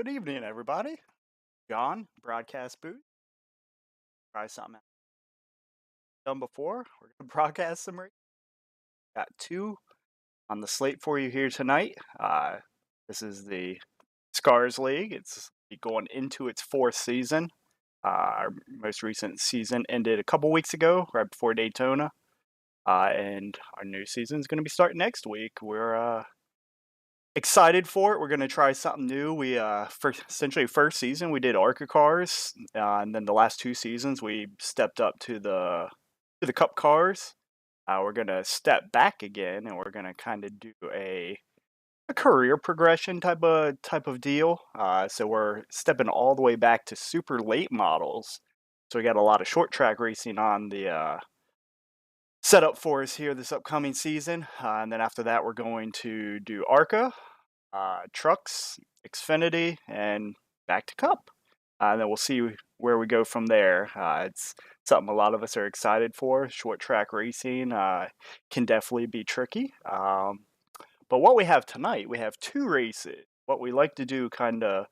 Good evening, everybody. John, broadcast booth. Try something out done before. We're gonna broadcast some. Got two on the slate for you here tonight. This is the Scars League. It's going into its fourth season. Our most recent season ended a couple weeks ago, right before Daytona, and our new season is going to be starting next week. We're excited for it. We're going to try something new. We for essentially first season we did ARCA cars, and then the last two seasons we stepped up to the Cup cars. We're going to step back again, and we're going to kind of do a career progression type of deal. So we're stepping all the way back to super late models. So we got a lot of short track racing on the setup for us here this upcoming season, and then after that we're going to do ARCA, trucks, Xfinity, and back to Cup. And then we'll see where we go from there. It's something a lot of us are excited for. Short track racing can definitely be tricky. But what we have tonight, we have two races. What we like to do, kind of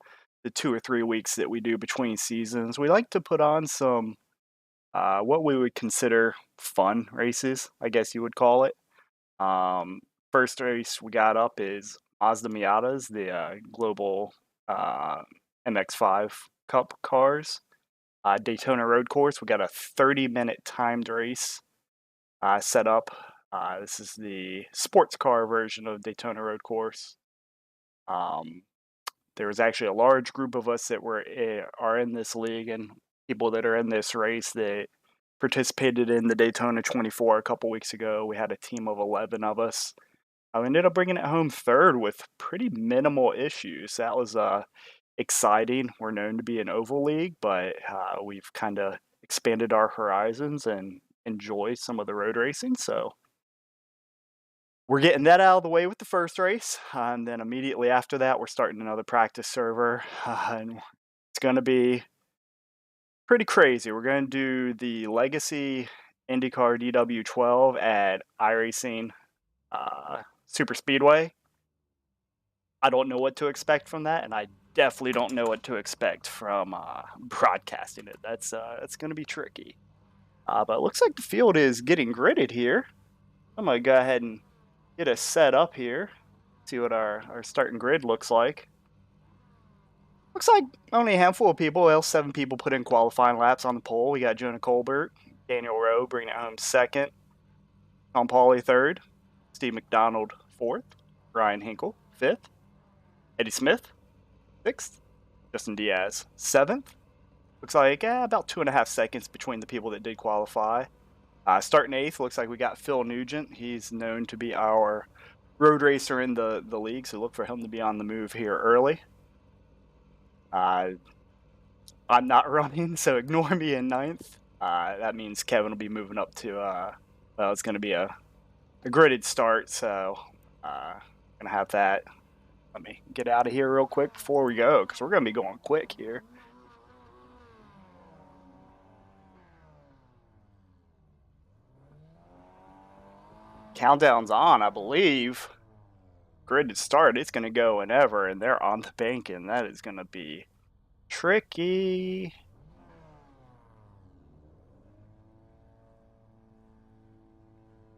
the 2 or 3 weeks that we do between seasons, we like to put on some what we would consider fun races, I guess you would call it. First race we got up is Mazda Miatas, the global MX5 Cup cars. Daytona Road Course, we got a 30-minute timed race set up. This is the sports car version of Daytona Road Course. There was actually a large group of us that are in this league, and people that are in this race that participated in the Daytona 24 a couple weeks ago. We had a team of 11 of us. I ended up bringing it home third with pretty minimal issues. That was exciting. We're known to be an oval league, but we've kind of expanded our horizons and enjoy some of the road racing. So we're getting that out of the way with the first race, and then immediately after that, we're starting another practice server, and it's going to be pretty crazy. We're going to do the Legacy IndyCar DW12 at iRacing Superspeedway. I don't know what to expect from that, and I definitely don't know what to expect from broadcasting it. That's going to be tricky. But it looks like the field is getting gridded here. I'm going to go ahead and get us set up here. See what our starting grid looks like. Looks like only a handful of people. Well, 7 people put in qualifying laps on the pole. We got Jonah Colbert, Daniel Rowe bringing it home second, Tom Pauly third, Steve McDonald fourth, Ryan Hinkle fifth, Eddie Smith sixth, Justin Diaz seventh. Looks like about 2.5 seconds between the people that did qualify. Starting eighth, looks like we got Phil Nugent. He's known to be our road racer in the league, so look for him to be on the move here early. I'm not running, so ignore me in ninth. That means Kevin will be moving up to, well, it's going to be a gridded start, so going to have that. Let me get out of here real quick before we go, because we're going to be going quick here. Countdown's on, I believe. Gridded start, it's going to go whenever, and they're on the bank, and that is going to be tricky.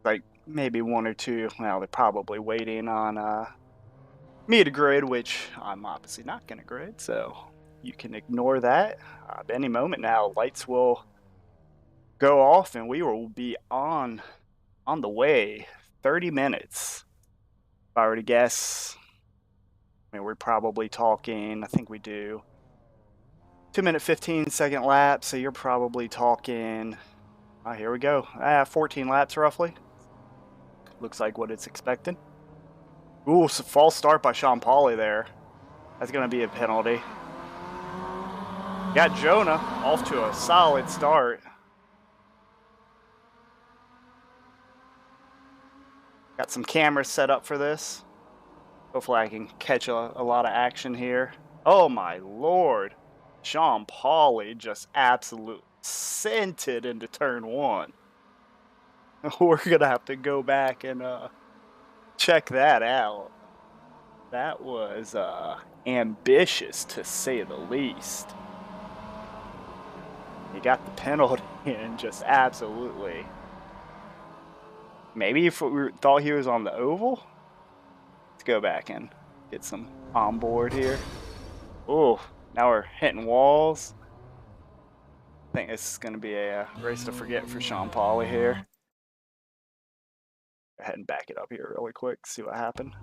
Like maybe 1 or 2. Well, they're probably waiting on me to grid, which I'm obviously not going to grid, so you can ignore that. At any moment now, lights will go off, and we will be on the way. 30 minutes. If I were to guess, I mean, we're probably talking, I think we do 2-minute 15-second lap, so you're probably talking, here we go, 14 laps roughly. Looks like what it's expected. Ooh, false start by Sean Pauly there. That's going to be a penalty. Got Jonah off to a solid start. Got some cameras set up for this. Hopefully I can catch a lot of action here. Oh my lord. Sean Pauly just absolutely sent it into turn 1. We're going to have to go back and check that out. That was ambitious to say the least. He got the penalty and just absolutely. Maybe if we thought he was on the oval. Let's go back and get some on board here. Oh, now we're hitting walls. I think this is going to be a race to forget for Sean Pauli here. Go ahead and back it up here really quick, see what happened.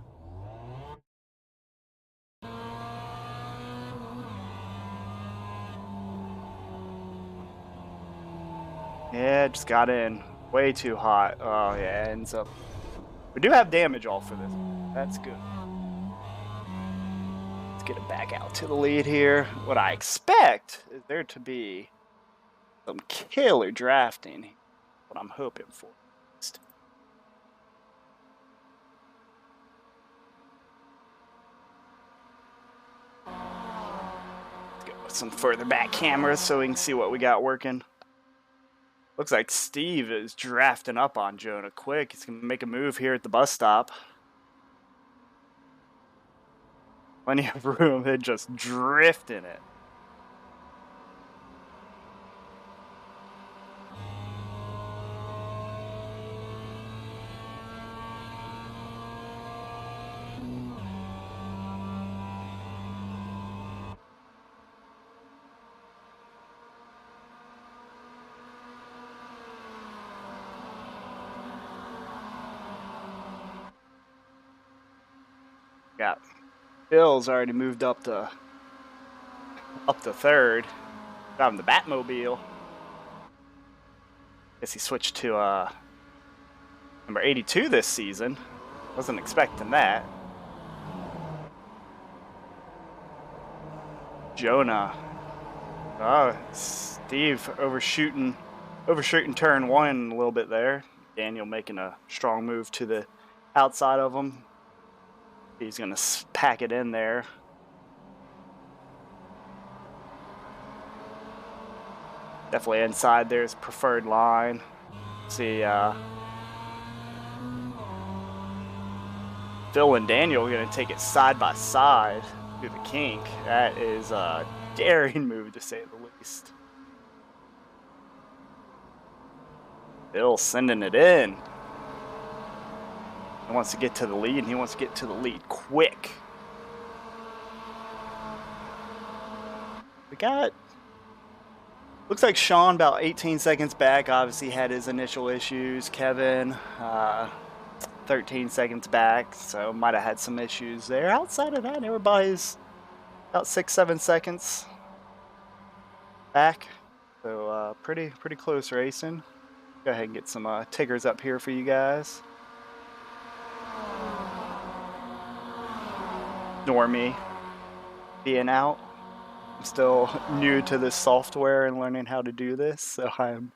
Yeah, just got in way too hot. Oh yeah, ends up. We do have damage all for this. That's good. Let's get it back out to the lead here. What I expect is there to be some killer drafting. What I'm hoping for. Let's go with some further back cameras so we can see what we got working. Looks like Steve is drafting up on Jonah quick. He's going to make a move here at the bus stop. Plenty of room to just drift in it. Got Bill's already moved up to third. Got him the Batmobile. Guess he switched to number 82 this season. Wasn't expecting that. Jonah. Oh, Steve overshooting turn one a little bit there. Daniel making a strong move to the outside of him. He's going to pack it in there. Definitely inside there's preferred line. See, Phil and Daniel are going to take it side by side through the kink. That is a daring move, to say the least. Phil sending it in. He wants to get to the lead, and he wants to get to the lead quick. We got, looks like Sean about 18 seconds back. Obviously had his initial issues. Kevin, 13 seconds back, so might have had some issues there. Outside of that, everybody's about 6-7 seconds back. So pretty close racing. Go ahead and get some Tiggers up here for you guys. Ignore me being out. I'm still new to this software and learning how to do this, so I'm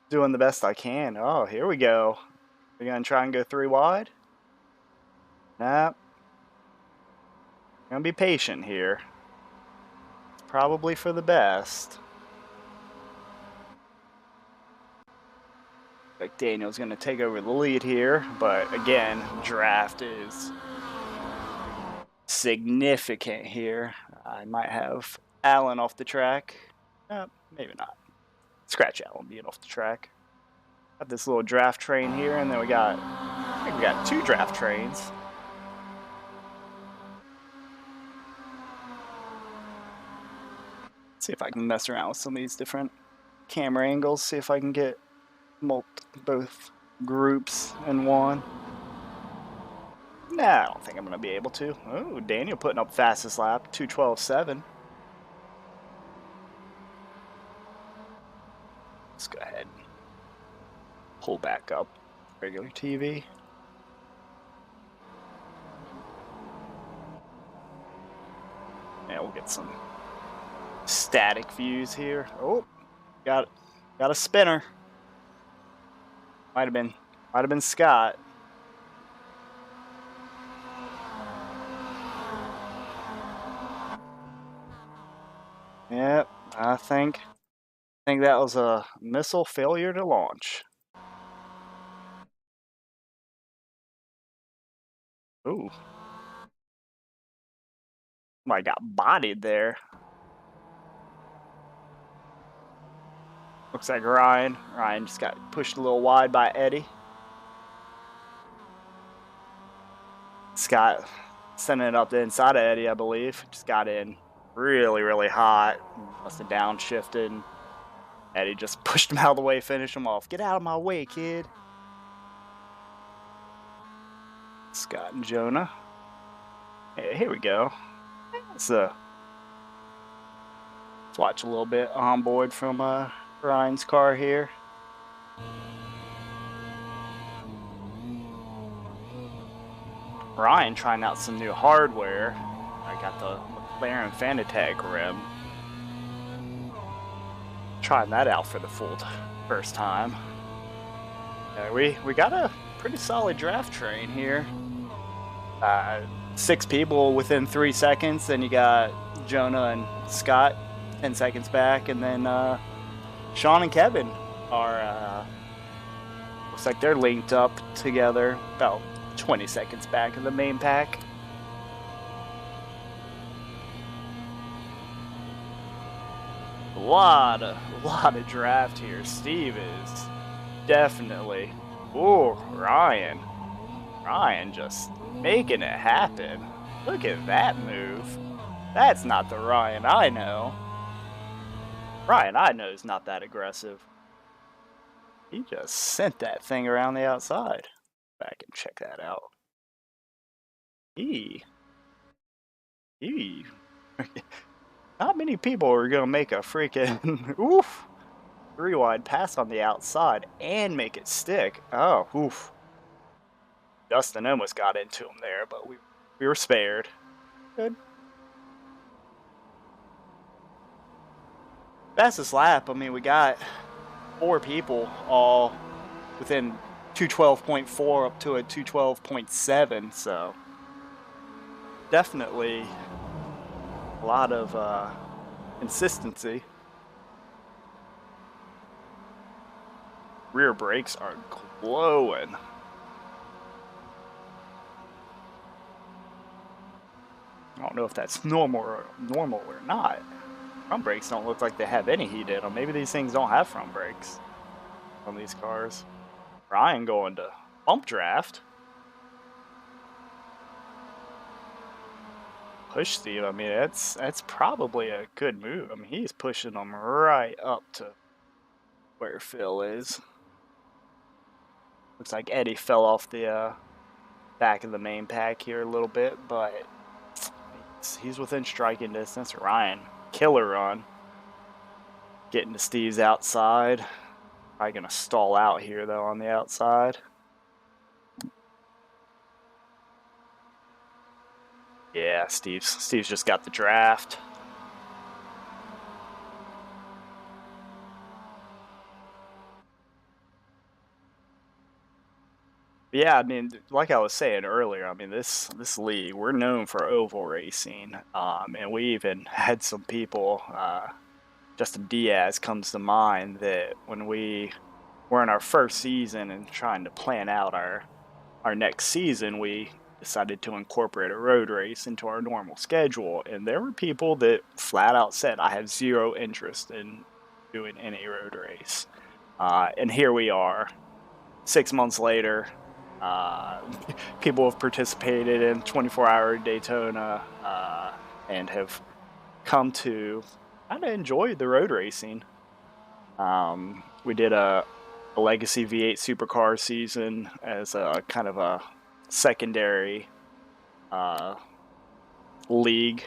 doing the best I can. Oh, here we go. We're going to try and go 3 wide? Nah. I'm going to be patient here. It's probably for the best. Like Daniel's going to take over the lead here, but again, draft is significant here. I might have Allen off the track. Maybe not. Scratch Allen being off the track. Got this little draft train here, and then I think we got 2 draft trains. Let's see if I can mess around with some of these different camera angles, see if I can get both groups in one. Nah, I don't think I'm going to be able to. Oh, Daniel putting up fastest lap, 2:12.7. Let's go ahead and pull back up regular TV. Yeah, we'll get some static views here. Oh, got a spinner. Might have been Scott. Yep, I think that was a missile failure to launch. Ooh. I got bodied there. Looks like Ryan. Ryan just got pushed a little wide by Eddie. Scott sending it up the inside of Eddie, I believe. Just got in really, really hot. Must have downshifted. Eddie just pushed him out of the way, finished him off. Get out of my way, kid. Scott and Jonah. Hey, here we go. Let's watch a little bit on board from Ryan's car here. Ryan trying out some new hardware. I got the McLaren Fanatec rim. Trying that out for the first time. We got a pretty solid draft train here. 6 people within 3 seconds. Then you got Jonah and Scott 10 seconds back, and then Sean and Kevin are looks like they're linked up together about 20 seconds back in the main pack. A lot of draft here. Steve is definitely. Ooh, Ryan just making it happen. Look at that move. That's not the Ryan I know. Ryan I know is not that aggressive. He just sent that thing around the outside. Back and check that out. Not many people are gonna make a freaking oof 3-wide pass on the outside and make it stick. Oh, oof. Dustin almost got into him there, but we were spared. Good. Fastest lap, I mean, we got 4 people all within 212.4 up to a 212.7, so definitely a lot of consistency. Rear brakes are glowing. I don't know if that's normal or not. Front brakes don't look like they have any heat in them. Maybe these things don't have front brakes on these cars. Ryan going to bump draft. Push Steve, I mean, that's probably a good move. I mean, he's pushing them right up to where Phil is. Looks like Eddie fell off the back of the main pack here a little bit, but he's within striking distance. Ryan, killer run. Getting to Steve's outside. Probably gonna stall out here though on the outside. Yeah, Steve's just got the draft. Yeah, I mean, like I was saying earlier, I mean, this league, we're known for oval racing, and we even had some people, Justin Diaz comes to mind, that when we were in our first season and trying to plan out our next season, we decided to incorporate a road race into our normal schedule, and there were people that flat out said, I have zero interest in doing any road race. And here we are, 6 months later. People have participated in 24-hour Daytona and have come to kind of enjoy the road racing. We did a Legacy V8 Supercar season as a kind of a secondary league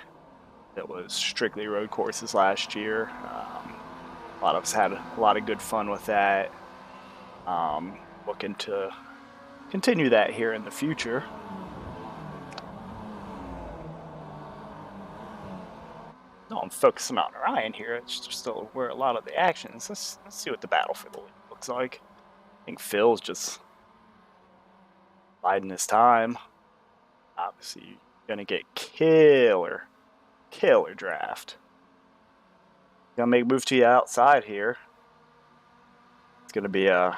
that was strictly road courses last year. A lot of us had a lot of good fun with that. Looking to continue that here in the future. No, I'm focusing on Ryan here. It's just still where a lot of the action is. Let's see what the battle for the lead looks like. I think Phil's just biding his time. Obviously, gonna get killer draft. Gonna make a move to the outside here. It's gonna be a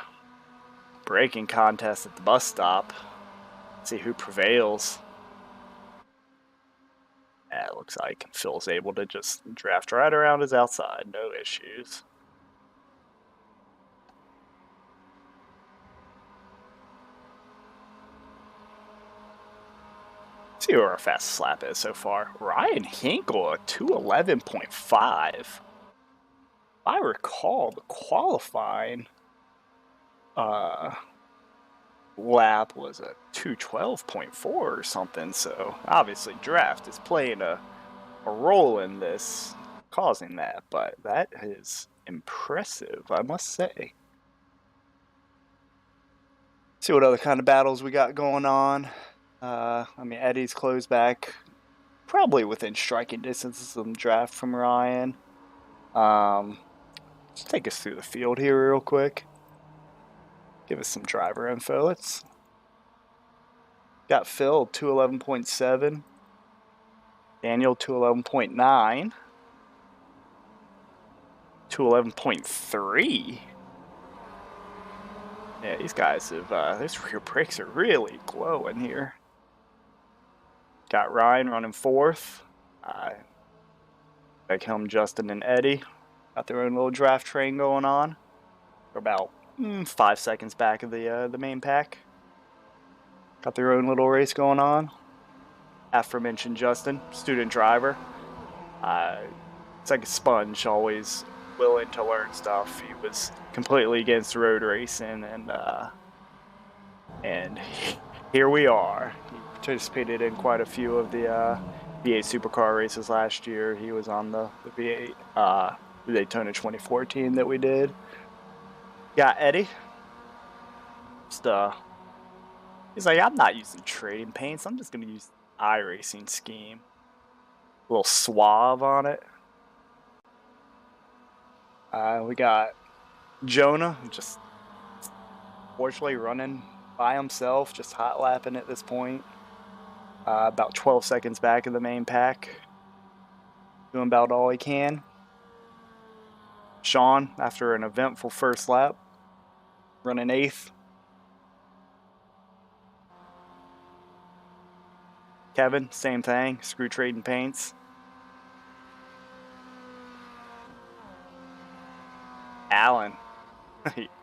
braking contest at the bus stop. See who prevails. Yeah, it looks like Phil's able to just draft right around his outside, no issues. See where our fastest lap is so far. Ryan Hinkle, a 2:11.5. If I recall, the qualifying lap was a 2:12.4 or something, so obviously draft is playing a role in this, causing that, but that is impressive, I must say. See what other kind of battles we got going on. I mean, Eddie's closed back, probably within striking distance of some draft from Ryan. Let's take us through the field here real quick. Give us some driver info. Let's got Phil 2:11.7, Daniel 2:11.9, 2:11.3. Yeah, these guys have those rear brakes are really glowing here. Got Ryan running fourth. Back home, Justin and Eddie got their own little draft train going on. They're about 5 seconds back of the main pack. Got their own little race going on. Aforementioned Justin, student driver. It's like a sponge, always willing to learn stuff. He was completely against road racing, and here we are. He participated in quite a few of the V8 supercar races last year. He was on the V8 the Daytona 2014 that we did. Got Eddie. Just he's like, I'm not using trading paints. I'm just gonna use iRacing scheme. A little suave on it. We got Jonah, just fortunately running by himself, just hot lapping at this point. About 12 seconds back of the main pack. Doing about all he can. Sean, after an eventful first lap, running 8th. Kevin, same thing, screw trading paints. Alan.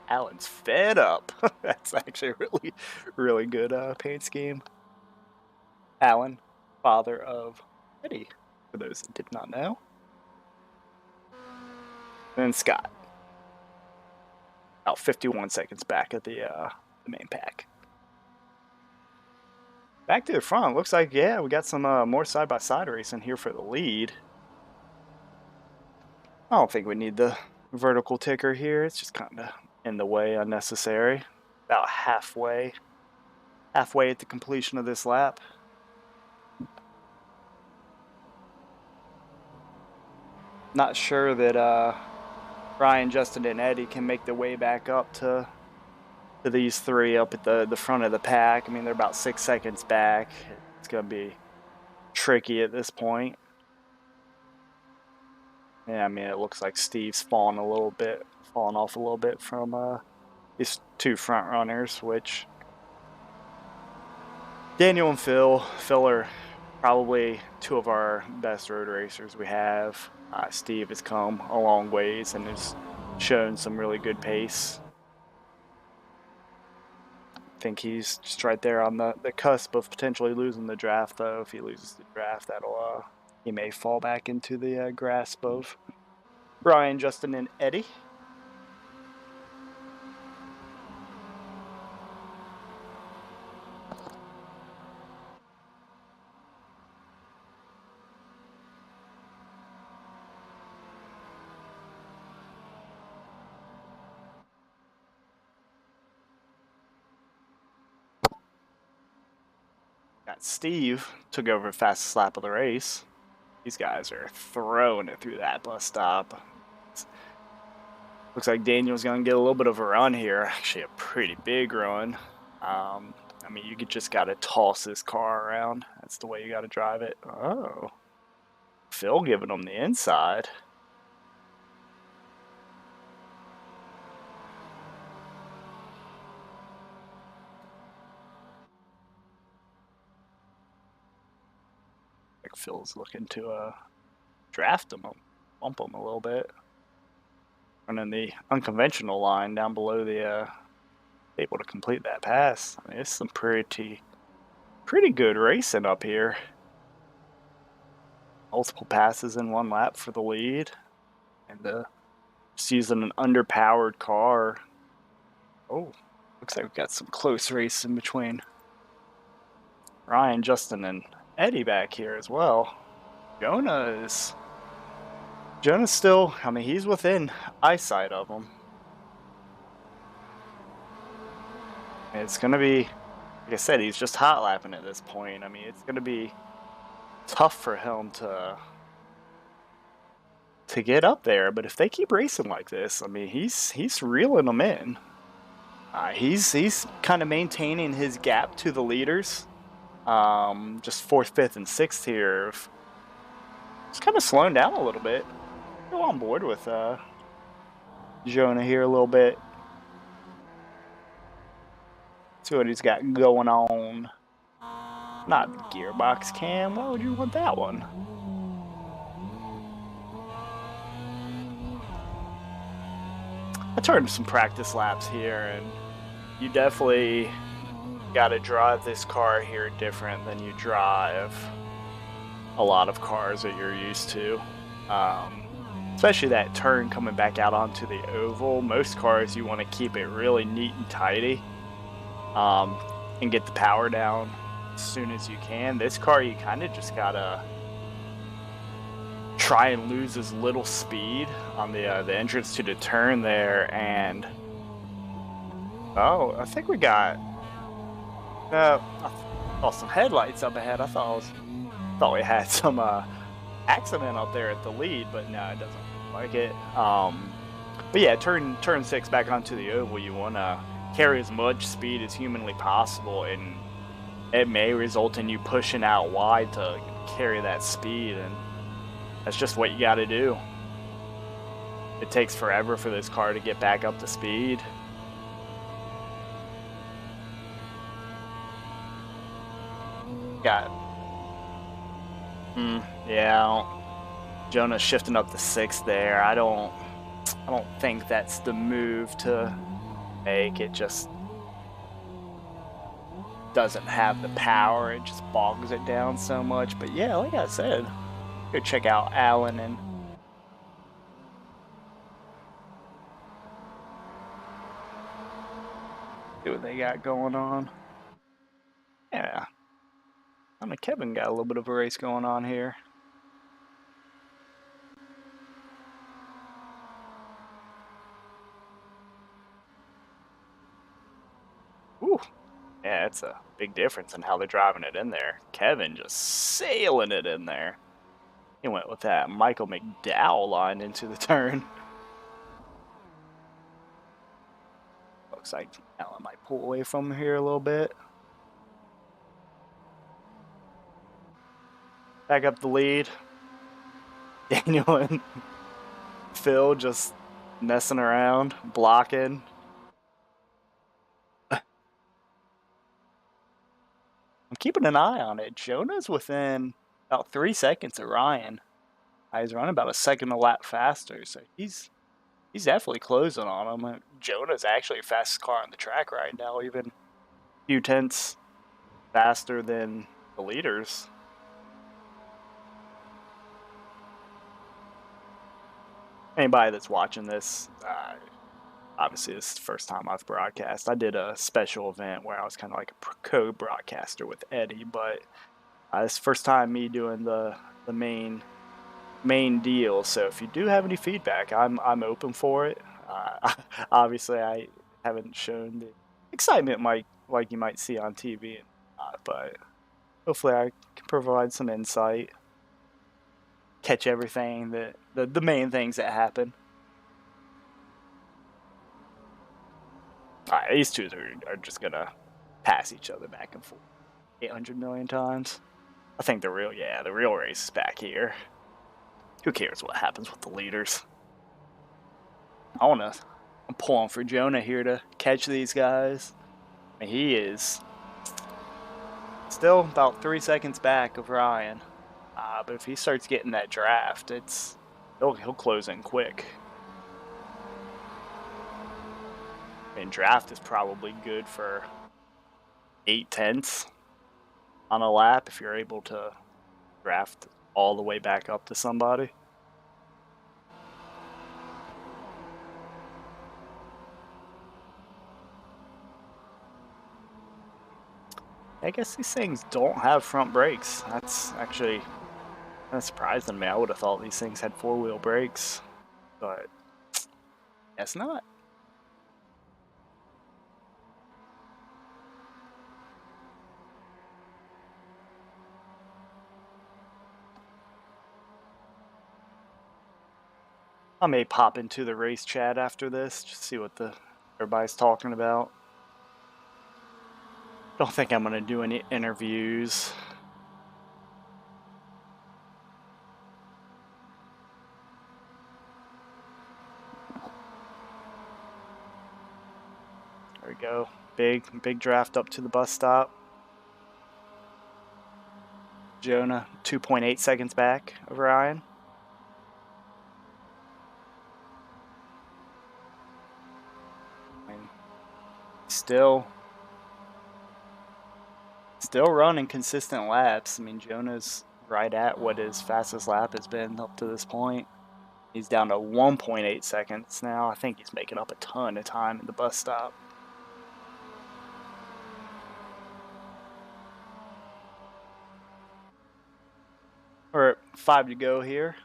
Alan's fed up. That's actually a really good paint scheme. Alan, father of Eddie, for those that did not know. And then Scott, about 51 seconds back at the main pack. Back to the front, looks like, yeah, we got some more side-by-side racing here for the lead. I don't think we need the vertical ticker here. It's just kind of in the way, unnecessary. About halfway at the completion of this lap. Not sure that Ryan, Justin, and Eddie can make their way back up to these three up at the front of the pack. I mean, they're about 6 seconds back. It's going to be tricky at this point. Yeah, I mean, it looks like Steve's falling off a little bit from these two front runners, which Daniel and Phil are probably two of our best road racers we have. Steve has come a long ways and has shown some really good pace. I think he's just right there on the cusp of potentially losing the draft, though. If he loses the draft, he may fall back into the grasp of Ryan, Justin, and Eddie. Got Steve took over fastest lap of the race. These guys are throwing it through that bus stop. Looks like Daniel's going to get a little bit of a run here. Actually, a pretty big run. I mean, you just got to toss this car around. That's the way you got to drive it. Oh. Phil giving them the inside. Like Phil's looking to draft him, bump him a little bit. Running the unconventional line down below the able to complete that pass. I mean, it's some pretty good racing up here. Multiple passes in one lap for the lead, and just using an underpowered car. Oh, looks like we've got some close racing between Ryan, Justin, and Eddie back here as well. Jonah's still, I mean, he's within eyesight of him. It's going to be, like I said, he's just hot lapping at this point. I mean, it's going to be tough for him to get up there. But if they keep racing like this, I mean, he's reeling them in. He's kind of maintaining his gap to the leaders. Just 4th, 5th, and 6th here. Just kind of slowing down a little bit. Go on board with Jonah here a little bit. See what he's got going on. Not gearbox cam. Why would you want that one? I turned some practice laps here, and you definitely got to drive this car here different than you drive a lot of cars that you're used to. Especially that turn coming back out onto the oval. Most cars you want to keep it really neat and tidy. And get the power down as soon as you can. This car, you kind of just gotta try and lose as little speed on the entrance to the turn there. And I think we got I saw some headlights up ahead. I thought we had some accident up there at the lead, but no, it doesn't look like it. But yeah, turn 6 back onto the oval. You want to carry as much speed as humanly possible, and it may result in you pushing out wide to carry that speed, and that's just what you got to do. It takes forever for this car to get back up to speed. Yeah, Jonah shifting up to 6th there. I don't think that's the move to make. It just doesn't have the power. It just bogs it down so much. But yeah, like I said, go check out Alan and see what they got going on. Yeah, I mean, Kevin got a little bit of a race going on here. Ooh, yeah, it's a big difference in how they're driving it in there. Kevin just sailing it in there. He went with that Michael McDowell line into the turn. Looks like Alan might pull away from here a little bit. Back up the lead. Daniel and Phil just messing around, blocking. I'm keeping an eye on it. Jonah's within about 3 seconds of Ryan. He's running about a second a lap faster, so he's definitely closing on him. Jonah's actually the fastest car on the track right now, even a few tenths faster than the leaders. Anybody that's watching this, obviously this is the first time I've broadcast. I did a special event where I was kind of like a co-broadcaster with Eddie, but this is the first time me doing the main deal. So if you do have any feedback, I'm open for it. Obviously, I haven't shown the excitement like you might see on TV, but hopefully I can provide some insight, catch everything the main things that happen. All right, these two are just gonna pass each other back and forth 800 million times. I think the real race is back here. Who cares what happens with the leaders? I'm pulling for Jonah here to catch these guys. I mean, he is still about 3 seconds back of Ryan. But if he starts getting that draft, he'll close in quick. I mean, draft is probably good for 8/10 on a lap if you're able to draft all the way back up to somebody. I guess these things don't have front brakes. That's actually surprising me. I would have thought these things had four-wheel brakes, but guess not. I may pop into the race chat after this, just see what everybody's talking about. Don't think I'm gonna do any interviews. There we go. Big draft up to the bus stop. Jonah 2.8 seconds back of Ryan. And still running consistent laps. I mean, Jonah's right at what his fastest lap has been up to this point. He's down to 1.8 seconds now. I think he's making up a ton of time at the bus stop. Or 5 to go here.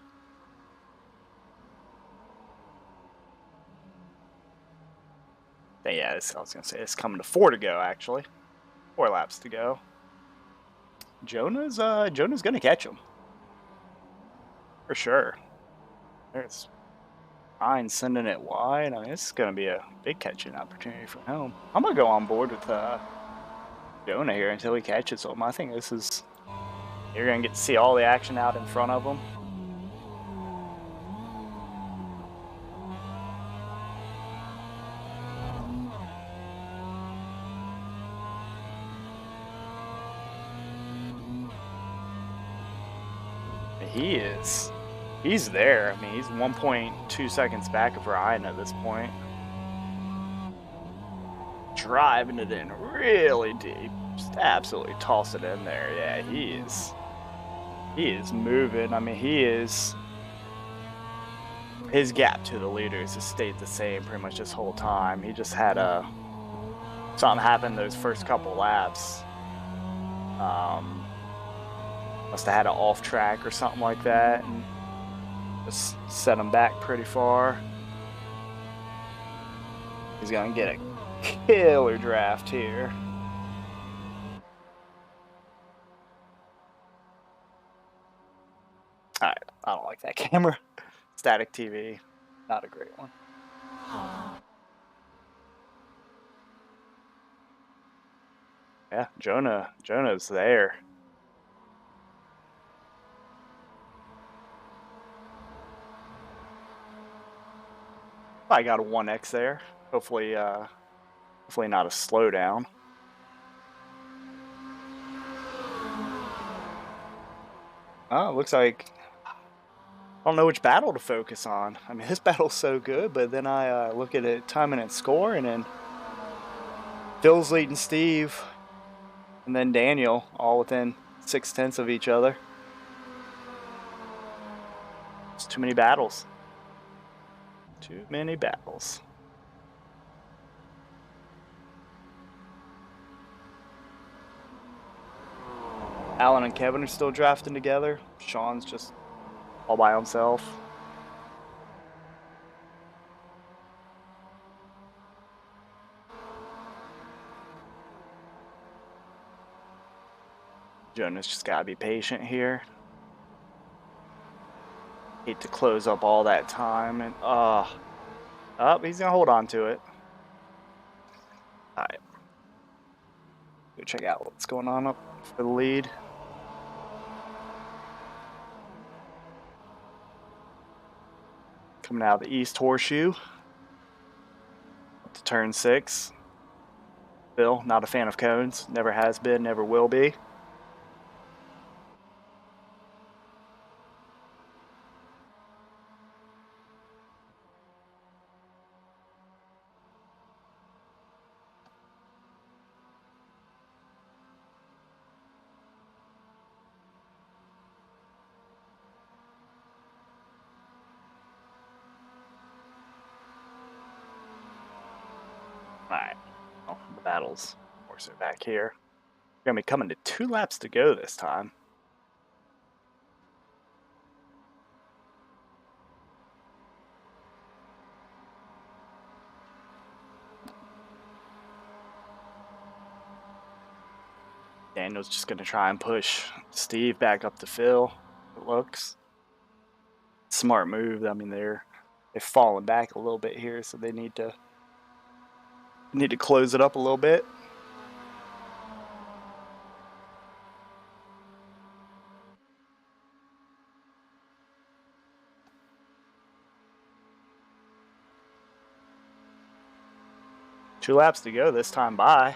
Yeah, I was gonna say it's coming to 4 to go actually. 4 laps to go. Jonah's gonna catch him. For sure. There's Ryan sending it wide. I mean, this is gonna be a big catching opportunity for him. I'm gonna go on board with Jonah here until he catches him. I think you're gonna get to see all the action out in front of him. He's there. I mean, he's 1.2 seconds back of Ryan at this point. Driving it in really deep. Just absolutely toss it in there. Yeah, he is moving. I mean, his gap to the leaders has stayed the same pretty much this whole time. He just had something happen those first couple laps. Must have had an off track or something like that, and just set him back pretty far. He's gonna get a killer draft here. Alright, I don't like that camera. Static TV, not a great one. Yeah, Jonah's there. I got a 1X there. Hopefully not a slowdown. Oh, it looks like I don't know which battle to focus on. I mean, this battle's so good, but then I look at it, time and its score, and then Phil's leading Steve, and then Daniel, all within 0.6 of each other. It's too many battles. Too many battles. Alan and Kevin are still drafting together. Sean's just all by himself. Jonah's just gotta be patient here. Hate to close up all that time, and he's gonna hold on to it. Alright. Go check out what's going on up for the lead. Coming out of the East Horseshoe. Up to turn 6. Bill, not a fan of cones. Never has been, never will be. Alright. Well, the battle's more so back here. We're going to be coming to 2 laps to go this time. Daniel's just going to try and push Steve back up the fill, it looks. Smart move. I mean, they've fallen back a little bit here, so they need to close it up a little bit. Two laps to go this time by.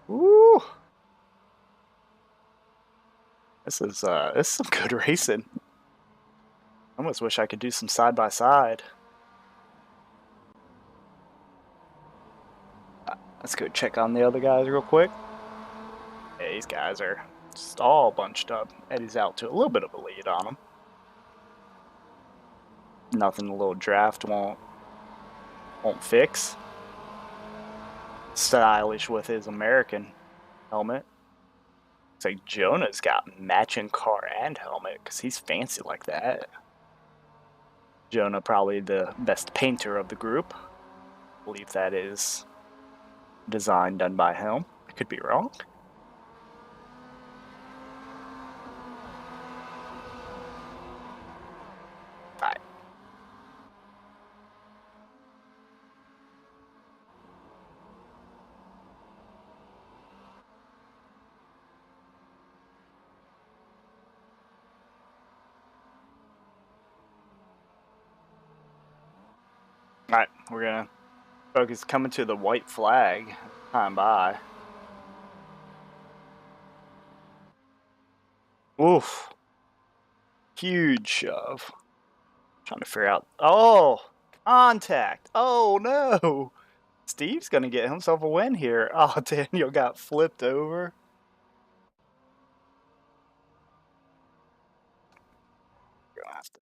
Woo! This is some good racing. I almost wish I could do some side by side. Let's go check on the other guys real quick. Yeah, these guys are just all bunched up. Eddie's out to a little bit of a lead on them. Nothing a little draft won't fix. Stylish with his American helmet. It's like Jonah's got matching car and helmet because he's fancy like that. Jonah probably the best painter of the group. I believe that is design done by him. I could be wrong. Alright. Alright, we're gonna focus coming to the white flag time by. Oof. Huge shove. Trying to figure out. Oh, contact. Oh no. Steve's gonna get himself a win here. Oh, Daniel got flipped over. Gonna have to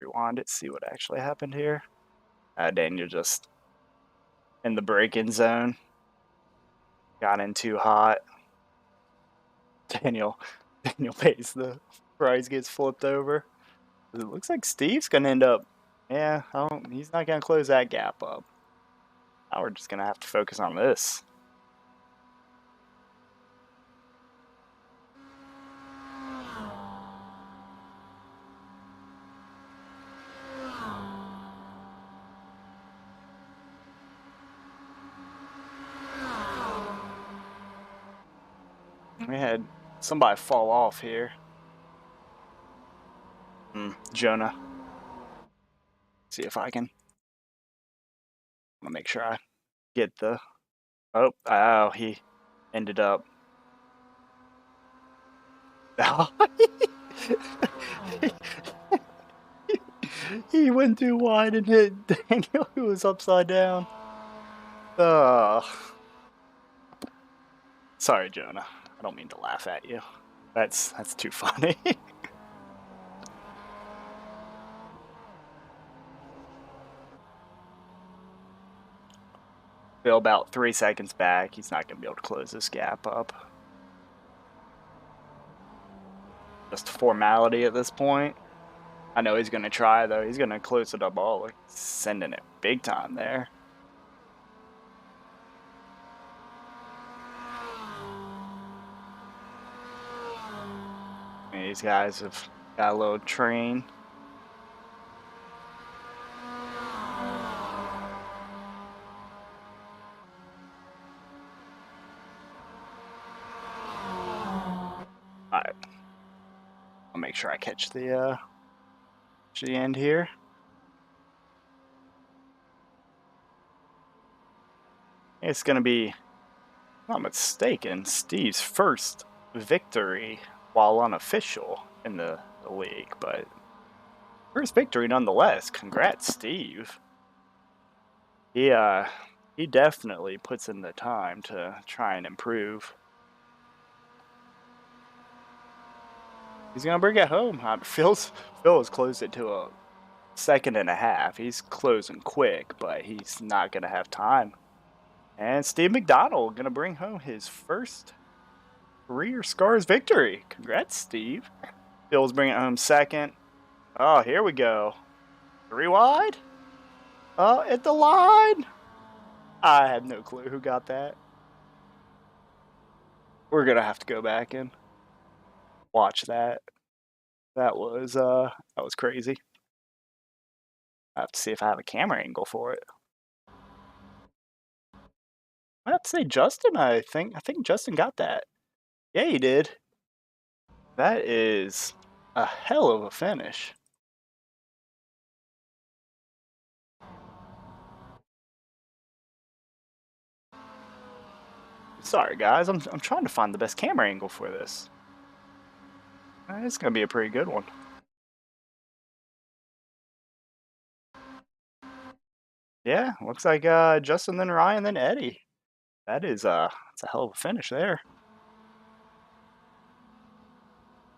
rewind it, see what actually happened here. Daniel just in the braking zone. Got in too hot. Daniel pays the price, gets flipped over. It looks like Steve's gonna end up. Yeah, he's not gonna close that gap up. Now we're just gonna have to focus on this. We had somebody fall off here. Jonah. See if I can. I'm gonna make sure I get the. Oh, he ended up. He went too wide and hit Daniel, who was upside down. Sorry, Jonah. I don't mean to laugh at you. That's too funny. Bill about 3 seconds back. He's not gonna be able to close this gap up. Just a formality at this point. I know he's gonna try though. He's gonna close it up all. Like, sending it big time there. These guys have got a little train. Alright. I'll make sure I catch the end here. It's gonna be, if I'm not mistaken, Steve's first victory while unofficial in the league, but first victory nonetheless. Congrats, Steve. He definitely puts in the time to try and improve. He's gonna bring it home. Phil has closed it to a 2.5 seconds. He's closing quick, but he's not gonna have time. And Steve McDonald gonna bring home his first career Scars victory. Congrats, Steve. Phil's bringing it home second. Oh, here we go. 3 wide. Oh, at the line. I have no clue who got that. We're gonna have to go back and watch that. That was crazy. I have to see if I have a camera angle for it. I have to say Justin, I think Justin got that. Yeah, he did. That is a hell of a finish. Sorry guys, I'm trying to find the best camera angle for this. It's gonna be a pretty good one. Yeah, looks like Justin, then Ryan, then Eddie. That is it's a hell of a finish there.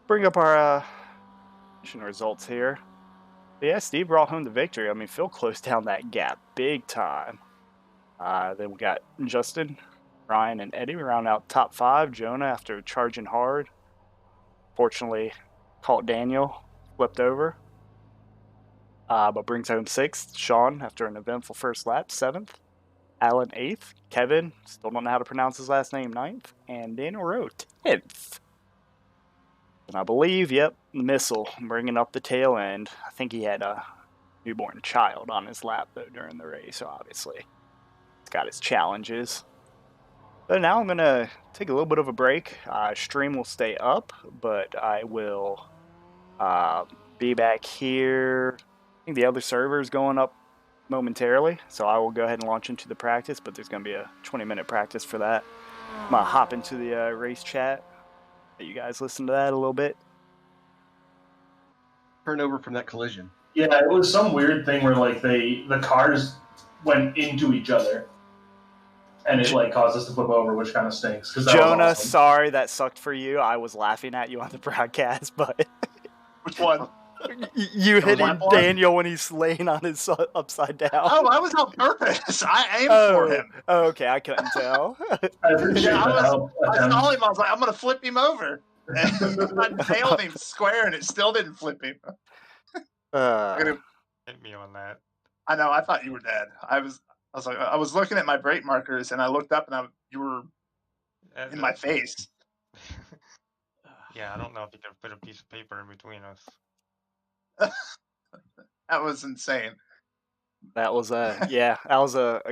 Bring up our results here. But yeah, Steve brought home the victory. I mean, Phil closed down that gap big time. Then we got Justin, Ryan, and Eddie. We round out top 5. Jonah, after charging hard, fortunately caught Daniel, flipped over. But brings home 6th. Sean, after an eventful first lap, 7th. Alan, 8th. Kevin, still don't know how to pronounce his last name, 9th. And Daniel Rowe, 10th. And I believe, yep, Missile bringing up the tail end. I think he had a newborn child on his lap, though, during the race, so obviously it's got its challenges. But now I'm going to take a little bit of a break. Stream will stay up, but I will be back here. I think the other server is going up momentarily, so I will go ahead and launch into the practice, but there's going to be a 20-minute practice for that. I'm going to hop into the race chat. Let you guys listen to that a little bit. Turn over from that collision. Yeah, it was some weird thing where like the cars went into each other, and it like caused us to flip over, which kind of stinks. Because Jonah, was awesome. Sorry that sucked for you. I was laughing at you on the broadcast, but which one? You hitting Daniel when he's laying on his upside down. Oh, I was on purpose. I aimed for him. Oh, okay, I couldn't tell. I saw him. I was like, I'm going to flip him over. And I nailed him square, and it still didn't flip him. Hit me on that. I know. I thought you were dead. I was looking at my brake markers, and I looked up, and you were in my face. Yeah, I don't know if you could put a piece of paper in between us. That was insane. That was a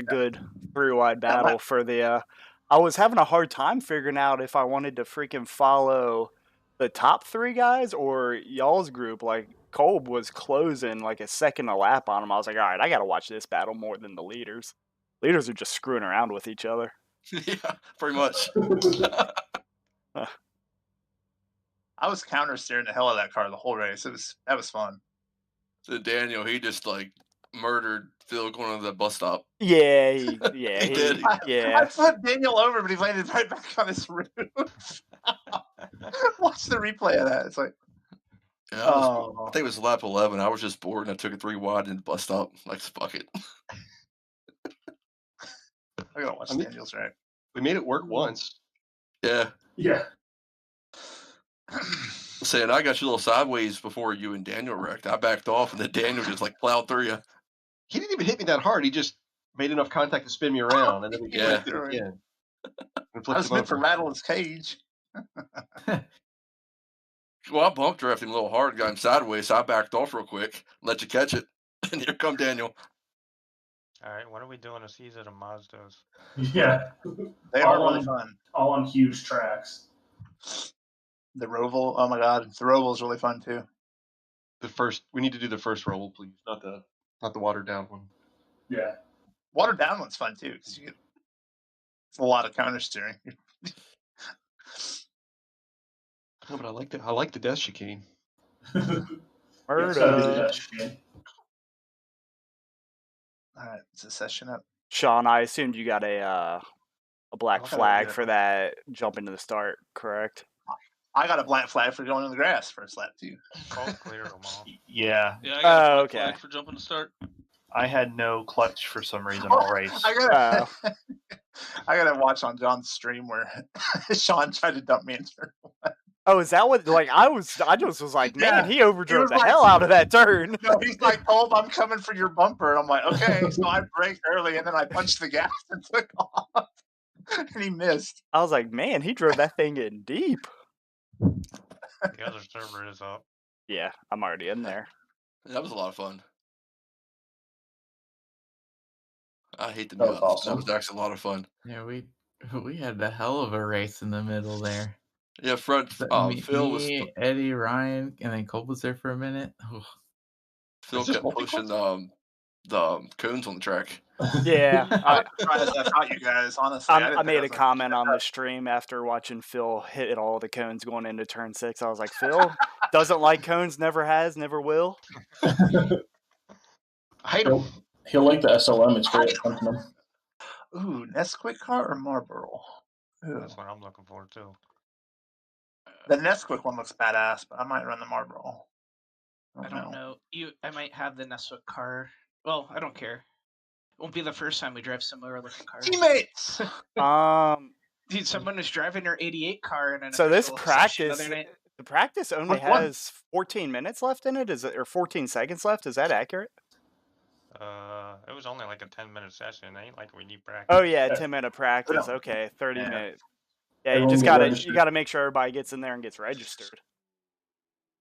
good 3-wide battle for the. I was having a hard time figuring out if I wanted to freaking follow the top 3 guys or y'all's group. Like Kolb was closing like a second a lap on him. I was like, all right, I got to watch this battle more than the leaders. Leaders are just screwing around with each other. Yeah, pretty much. I was counter steering the hell out of that car the whole race. That was fun. So Daniel, he just like murdered Phil going to the bus stop. Yeah, he did. I flipped Daniel over, but he landed right back on his roof. Watch the replay of that. It's like, yeah, I think it was lap 11. I was just bored and I took it 3 wide in the bus stop. Like, fuck it. I gotta watch Daniel's right. We made it work once. Yeah. Yeah. Saying I got you a little sideways before you and Daniel wrecked. I backed off, and then Daniel just like plowed through you. He didn't even hit me that hard. He just made enough contact to spin me around, and then we went through again. I was meant to rattle his cage. Well, I bump drafted him a little hard, got him sideways, so I backed off real quick, let you catch it, and here come Daniel. All right, what are we doing a season of Mazdas? Yeah, they are really fun. All on huge tracks. The Roval, oh my god, the Roval is really fun too. We need to do the first Roval, please, not the watered down one. Yeah, watered down one's fun too because you get a lot of counter steering. No, but I like the death chicane. All right, is the session up? Sean, I assumed you got a black flag for that jump into the start, correct? I got a black flag for going in the grass first lap too. Cole cleared them all. Yeah, Yeah, I got a black okay. flag for jumping to start. I had no clutch for some reason all race. I gotta, I gotta watch on John's stream where Sean tried to dump me in turn one. Oh, is that what? Like, I just was like, man, Yeah, he overdrove was the like- hell out of that turn. No, he's like, Cole, I'm coming for your bumper. And I'm like, okay. So I braked early and then I punched the gas and took off. And he missed. I was like, man, he drove that thing in deep. The other server is up. Yeah, I'm already in there. That was a lot of fun. I hate the That was Miatas. awesome. That was actually a lot of fun. Yeah, we had a hell of a race in the middle there. Yeah, Fred, Phil was Eddie, Ryan, and then Cole was there for a minute. Oh. Phil Is this kept pushing the cones on the track. Yeah, I'm surprised I caught you guys, honestly. I made a comment on the stream after watching Phil hit all the cones going into turn 6. I was like, Phil doesn't like cones, never has, never will. I hate them. He'll like the SLM. It's great. Ooh, Nesquik car or Marlboro? Ooh. That's what I'm looking for too. The Nesquik one looks badass, but I might run the Marlboro. I don't know. I might have the Nesquik car. Well, I don't care. It won't be the first time we drive similar looking cars. Teammates! Dude, someone was driving their 88 car in an So this official session practice, the other night. the practice only Which one? has 14 minutes left in it, or 14 seconds left? Is that accurate? It was only like a 10-minute session. It ain't like we need practice. Oh yeah, 10-minute practice. Okay, 30 minutes. Yeah, you Everyone just get gotta registered. you gotta make sure everybody gets in there and gets registered.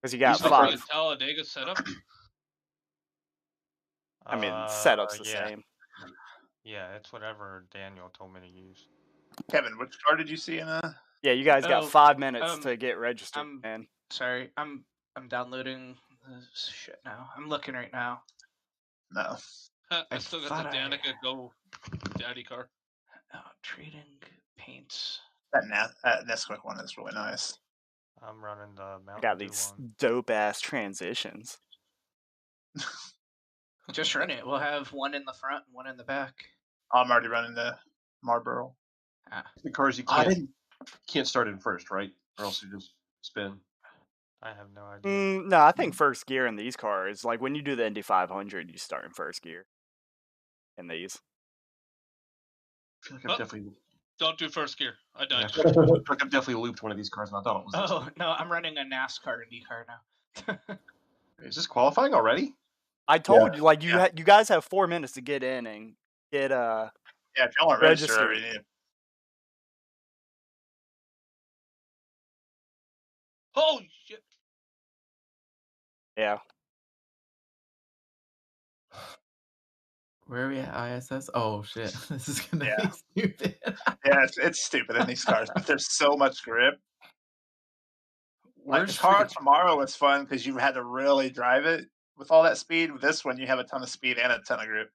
Because you got Is the 5. Talladega setup? I mean, setup's the yeah. same. Yeah, it's whatever Daniel told me to use. Kevin, which car did you see in Yeah, you guys got Oh, 5 minutes to get registered, man. Sorry, I'm downloading this shit now. I'm looking right now. No. I still got the Danica Go Daddy car. Oh, trading paints. That Nesquik one is really nice. I'm running the Mountain I got Dew these one. dope ass transitions. Just run it. We'll have one in the front and one in the back. I'm already running the Marlboro. The cars you can't start in first, right? Or else you just spin. I have no idea. No, I think first gear in these cars, like when you do the Indy 500, you start in first gear. In these. I feel like I've definitely. Don't do first gear. I Yeah, I died. feel like I've definitely looped one of these cars, and I thought it was. This Oh no, I'm running a NASCAR IndyCar now. Is this qualifying already? I told you, like you guys have 4 minutes to get in and get Yeah, if y'all aren't registered, registered. already. Holy shit. Yeah. Where are we at ISS? Oh shit, this is gonna Yeah. be stupid. Yeah, it's stupid in these cars, but there's so much grip. Like the Where's car freaking- tomorrow was fun because you had to really drive it with all that speed. With this one, you have a ton of speed and a ton of grip.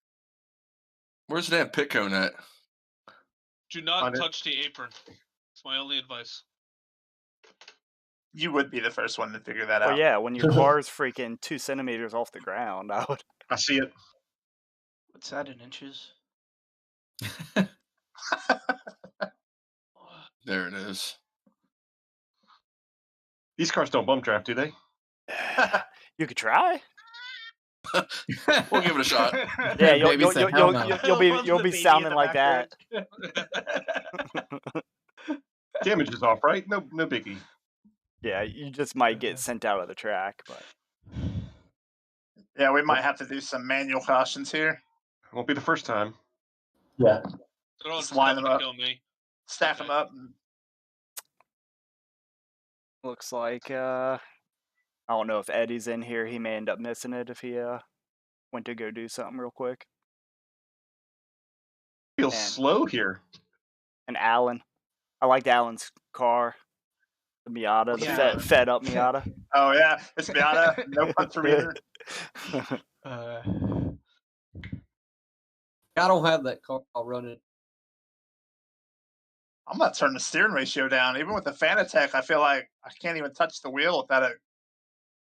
Where's the damn pit cone at? Do not On it. touch the apron. It's my only advice. You would be the first one to figure that Well, out. yeah, when your car's freaking 2 centimeters off the ground, I would. I see it. What's that in inches? There it is. These cars don't bump draft, do they? You could try. We'll give it a shot. Yeah, you'll Baby said, "Hell no." you'll be sounding like that. Damage is off, right? No biggie. Yeah, you just might get sent out of the track, but Yeah, we might have to do some manual cautions here. Won't be the first time. Yeah. They're all Just just line coming them to up. kill me. Stack them up. And looks like I don't know if Eddie's in here. He may end up missing it if he went to go do something real quick. Feels Man. slow here. And Alan, I liked Alan's car, the Miata, the Yeah. fed up Miata. oh yeah, it's Miata. No punch meter. I don't have that car. I'll run it. I'm not turning the steering ratio down. Even with the Fanatec, I feel like I can't even touch the wheel without it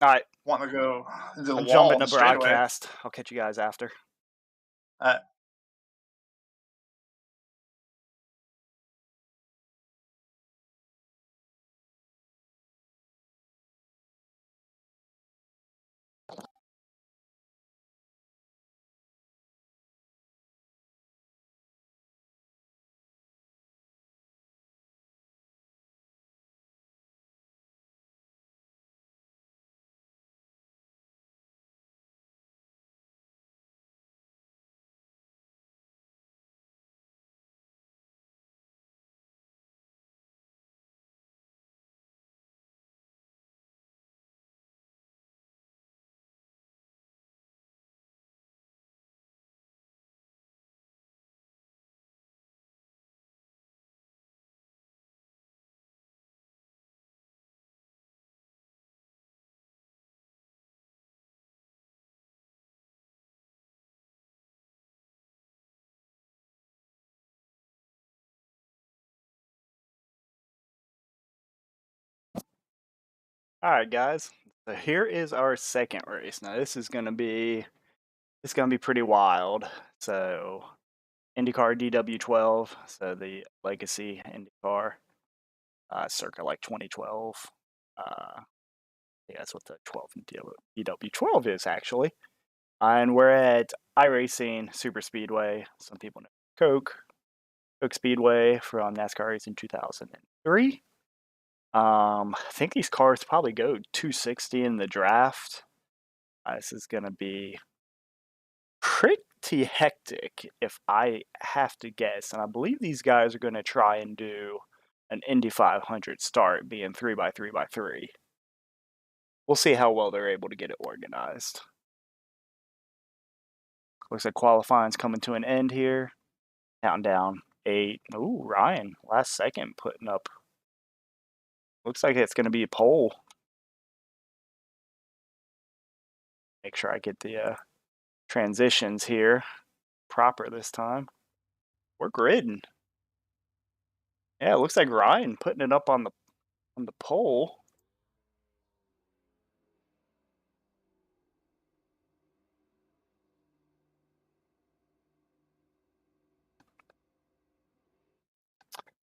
All right, wanting to go into the I'm wall. jumping on to the straightaway. broadcast. I'll catch you guys after. All right, guys. So here is our second race. Now this is gonna be pretty wild. So IndyCar DW12, so the legacy IndyCar, circa like 2012. Yeah, that's what the 12 and DW12 is actually. And we're at iRacing Superspeedway. Some people know Coke Speedway from NASCAR Racing 2003. I think these cars probably go 260 in the draft. This is going to be pretty hectic if I have to guess. And I believe these guys are going to try and do an Indy 500 start, being 3x3x3. We'll see how well they're able to get it organized. Looks like qualifying's coming to an end here. Counting down 8. Ooh, Ryan, last second putting up. Looks like it's going to be a pole. Make sure I get the transitions here proper this time. We're gridding. Yeah, it looks like Ryan putting it up on the pole.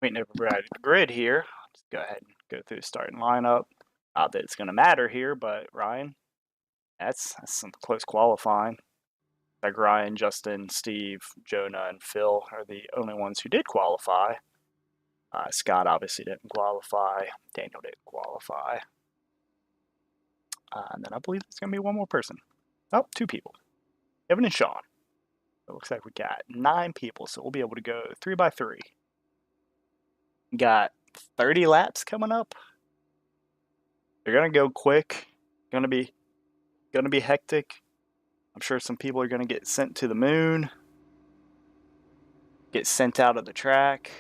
Waiting everybody to grid here. Just go ahead and go through the starting lineup. Not that it's going to matter here, but Ryan, that's some close qualifying. Like Ryan, Justin, Steve, Jonah, and Phil are the only ones who did qualify. Scott obviously didn't qualify. Daniel didn't qualify. And then I believe there's going to be one more person. Oh, 2 people. Kevin and Sean. It looks like we got 9 people, so we'll be able to go 3x3. Got 30 laps coming up. They're going to go quick. Going to be hectic. I'm sure some people are going to get sent to the moon. Get sent out of the track.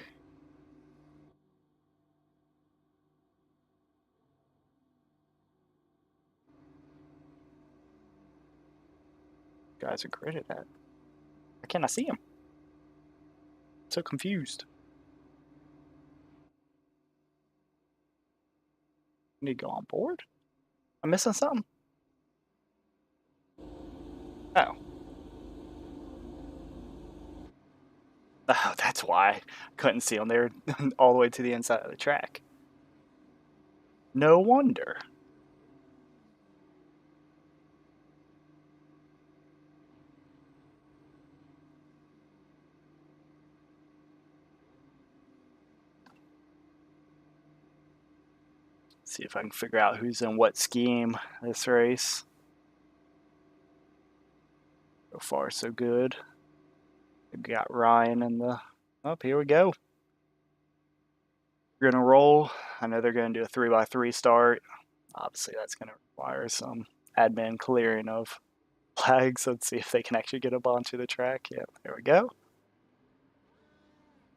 Guys are great at that. Why can't I see him? So confused. Need to go on board? I'm missing something? Oh. Oh, that's why I couldn't see them. They're all the way to the inside of the track. No wonder. See if I can figure out who's in what scheme this race. So far, so good. We got Ryan in the... Oh, here we go. We're going to roll. I know they're going to do a 3x3 start. Obviously, that's going to require some admin clearing of flags. Let's see if they can actually get up onto the track. Yep, there we go.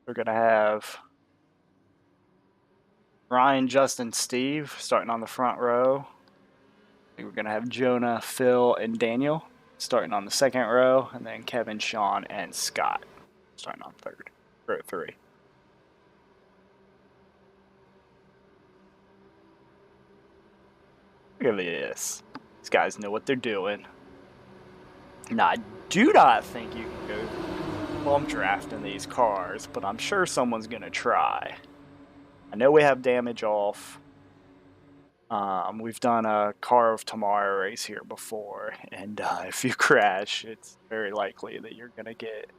We're going to have Ryan, Justin, Steve starting on the front row. I think we're going to have Jonah, Phil, and Daniel starting on the second row. And then Kevin, Sean, and Scott starting on row 3. Look at this. These guys know what they're doing. Now, I do not think you can go bump drafting these cars, but I'm sure someone's going to try. I know we have damage off. We've done a Car of Tomorrow race here before, and if you crash, it's very likely that you're going to get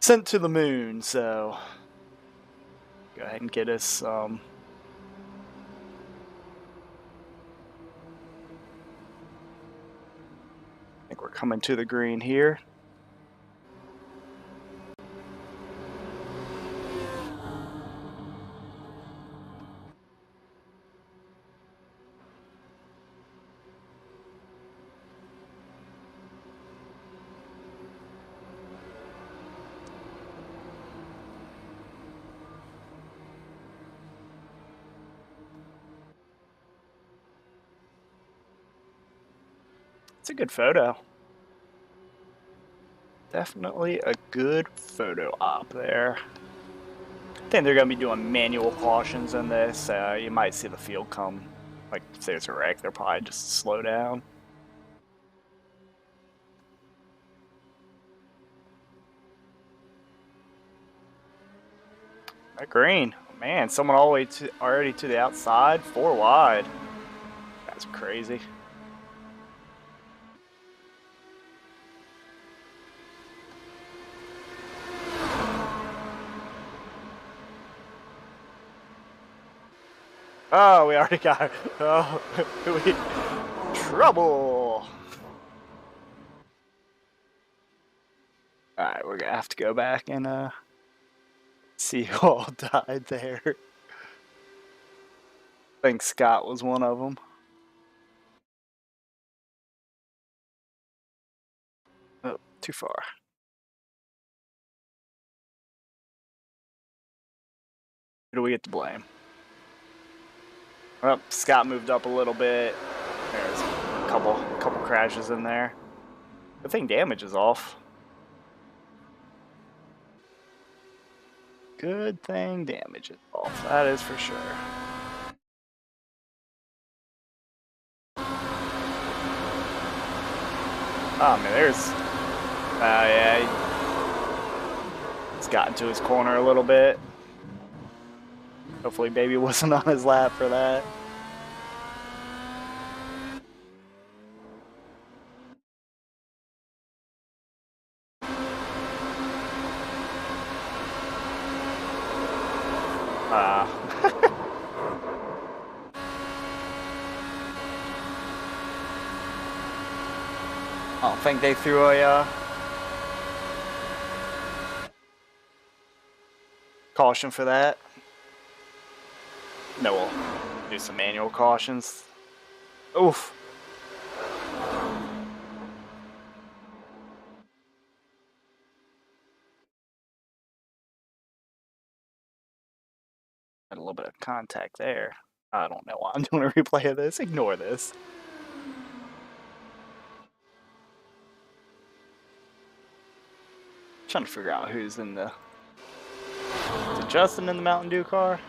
sent to the moon, so go ahead and get us I think we're coming to the green here. It's a good photo. Definitely a good photo op there. I think they're going to be doing manual cautions in this. You might see the field come Like, if there's a wreck, they'll probably just slow down. That green. Man, someone all the way already to the outside. 4 wide. That's crazy. Oh, we already got it. Oh, trouble. Alright, we're gonna have to go back and see who all died there. I think Scott was one of them. Oh, too far. Who do we get to blame? Well, Scott moved up a little bit. There's a couple crashes in there. Good thing damage is off. Good thing damage is off. That is for sure. Oh man, there's. Yeah. He's gotten to his corner a little bit. Hopefully, baby wasn't on his lap for that. I don't think they threw a caution for that. No, we'll do some manual cautions. Oof. Had a little bit of contact there. I don't know why I'm doing a replay of this. Ignore this. Trying to figure out who's in the. Is it Justin in the Mountain Dew car?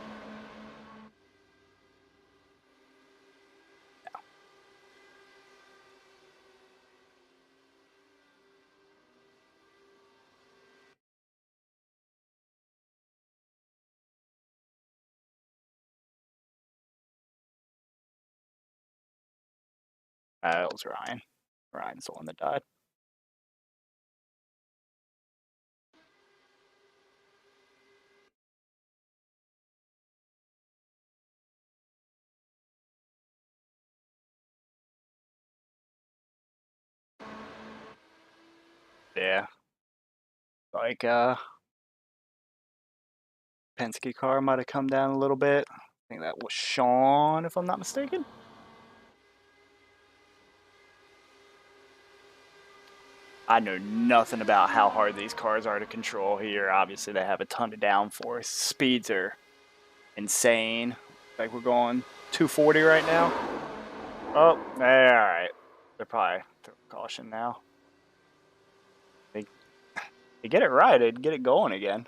It was Ryan. Ryan's the one that died. Yeah. Like, Penske car might have come down a little bit. I think that was Sean, if I'm not mistaken. I know nothing about how hard these cars are to control here. Obviously, they have a ton of downforce. Speeds are insane. Like, we're going 240 right now. Oh, all right. They're probably throwing caution now. They get it right. They'd get it going again.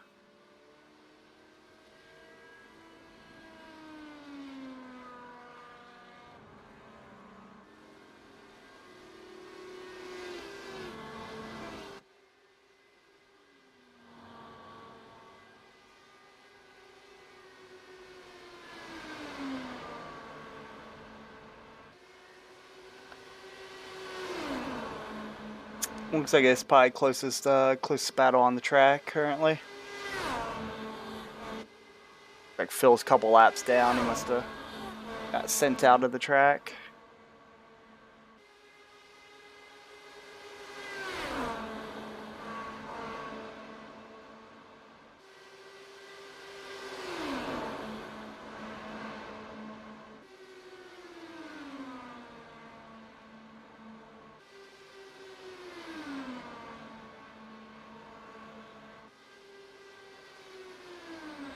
Looks like it's probably closest battle on the track currently. Like Phil's a couple laps down. He must have got sent out of the track.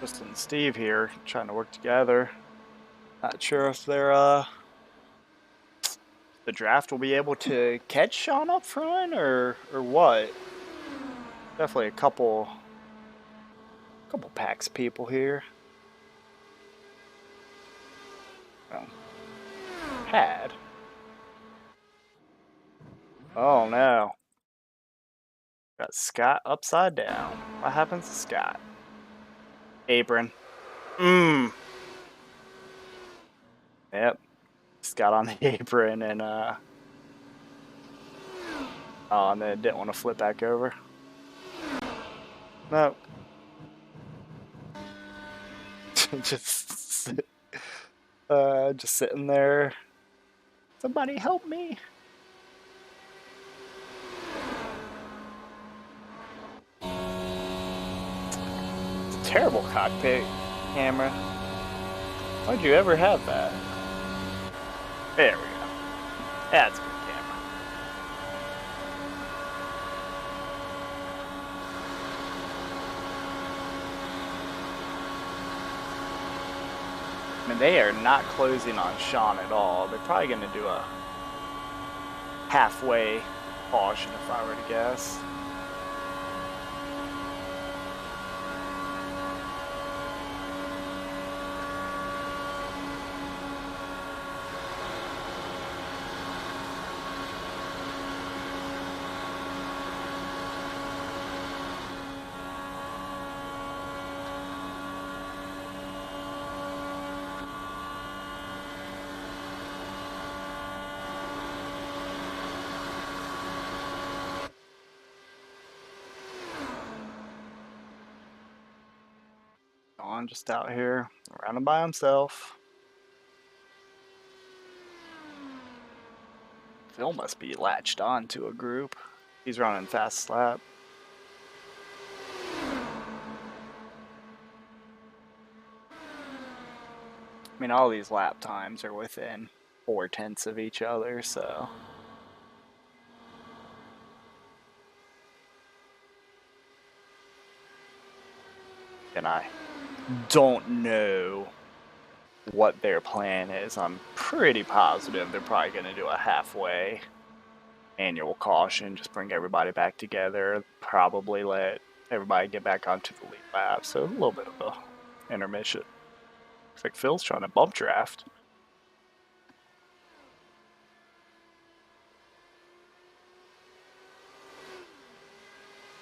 Justin and Steve here trying to work together. Not sure if they're the draft will be able to catch Sean up front or what. Definitely a couple packs of people here. Oh. pad. Oh no. Got Scott upside down. What happens to Scott? Apron. Yep. Just got on the apron and oh, and then didn't want to flip back over. No. just sitting there. Somebody help me. It's a terrible cockpit camera. Why'd you ever have that? There we go. That's a good camera. I mean, they are not closing on Sean at all. They're probably going to do a halfway caution if I were to guess. Sean just out here running by himself. Phil must be latched on to a group. He's running fast lap. I mean, all these lap times are within 4/10 of each other, so. And I don't know what their plan is. I'm pretty positive they're probably going to do a halfway annual caution, just bring everybody back together, probably let everybody get back onto the lead lap, so a little bit of a intermission. Looks like Phil's trying to bump draft.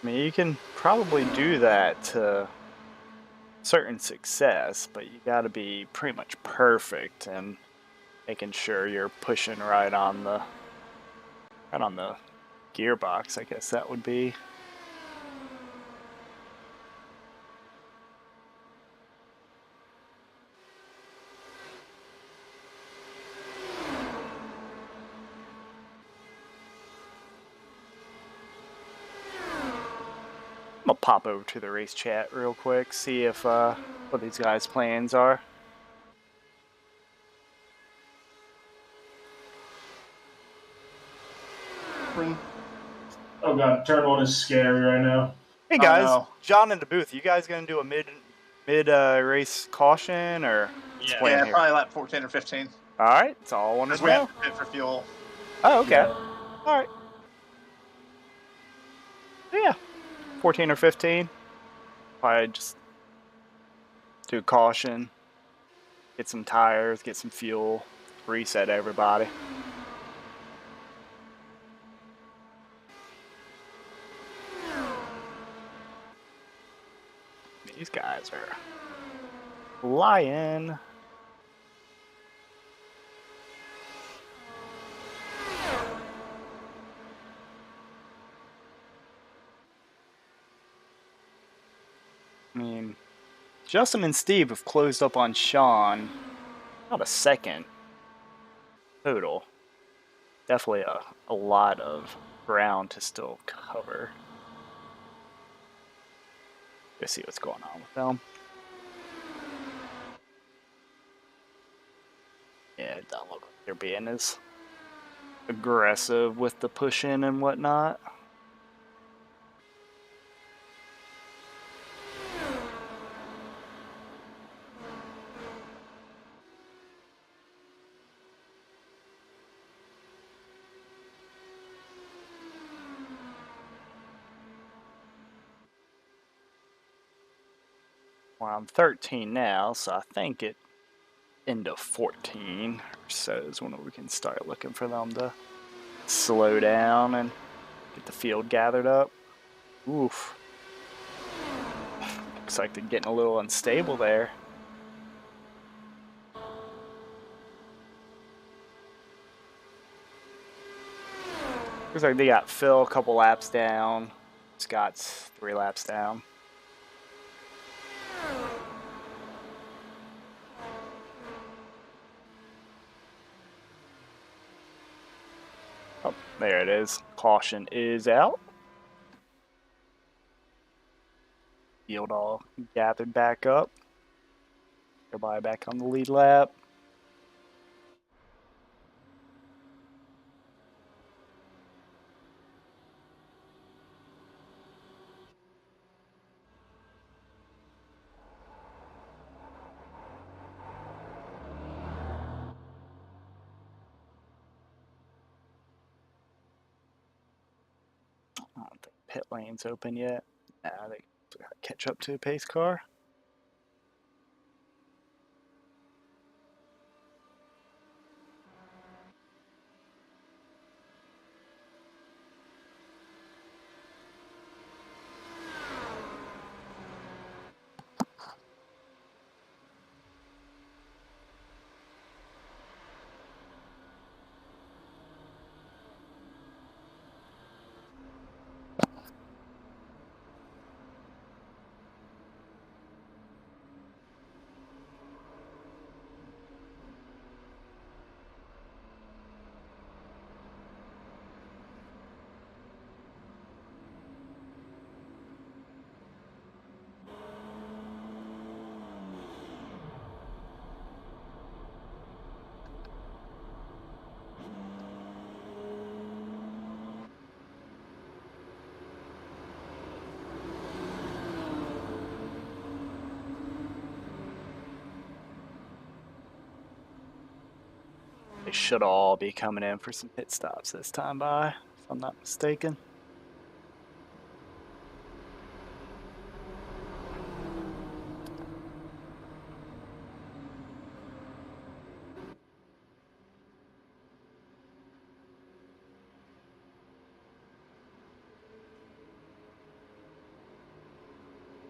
I mean, you can probably do that to certain success, but you got to be pretty much perfect and making sure you're pushing right on the gearbox, I guess that would be. I'm gonna pop over to the race chat real quick, see if what these guys' plans are. Oh god, turn one is scary right now. Hey guys, John in the booth. You guys gonna do a mid race caution or Yeah, probably like 14 or 15. All right, that's all I wanted to know. We have to pit for fuel. Oh, okay. Yeah. All right. Yeah, 14 or 15. Probably just do caution, get some tires, get some fuel, reset everybody. These guys are flying. I mean, Justin and Steve have closed up on Sean. About a second total. Definitely a lot of ground to still cover. Let's see what's going on with them. Yeah, it doesn't look like they're being as aggressive with the push-in and whatnot. Well, I'm 13 now, so I think it into 14 or so is when we can start looking for them to slow down and get the field gathered up. Oof. Looks like they're getting a little unstable there. Looks like they got Phil a couple laps down. Scott's 3 laps down. Oh, there it is. Caution is out. Field all gathered back up. Everybody back on the lead lap. I don't think pit lane's open yet. Nah, they gotta catch up to a pace car. They should all be coming in for some pit stops this time by, if I'm not mistaken.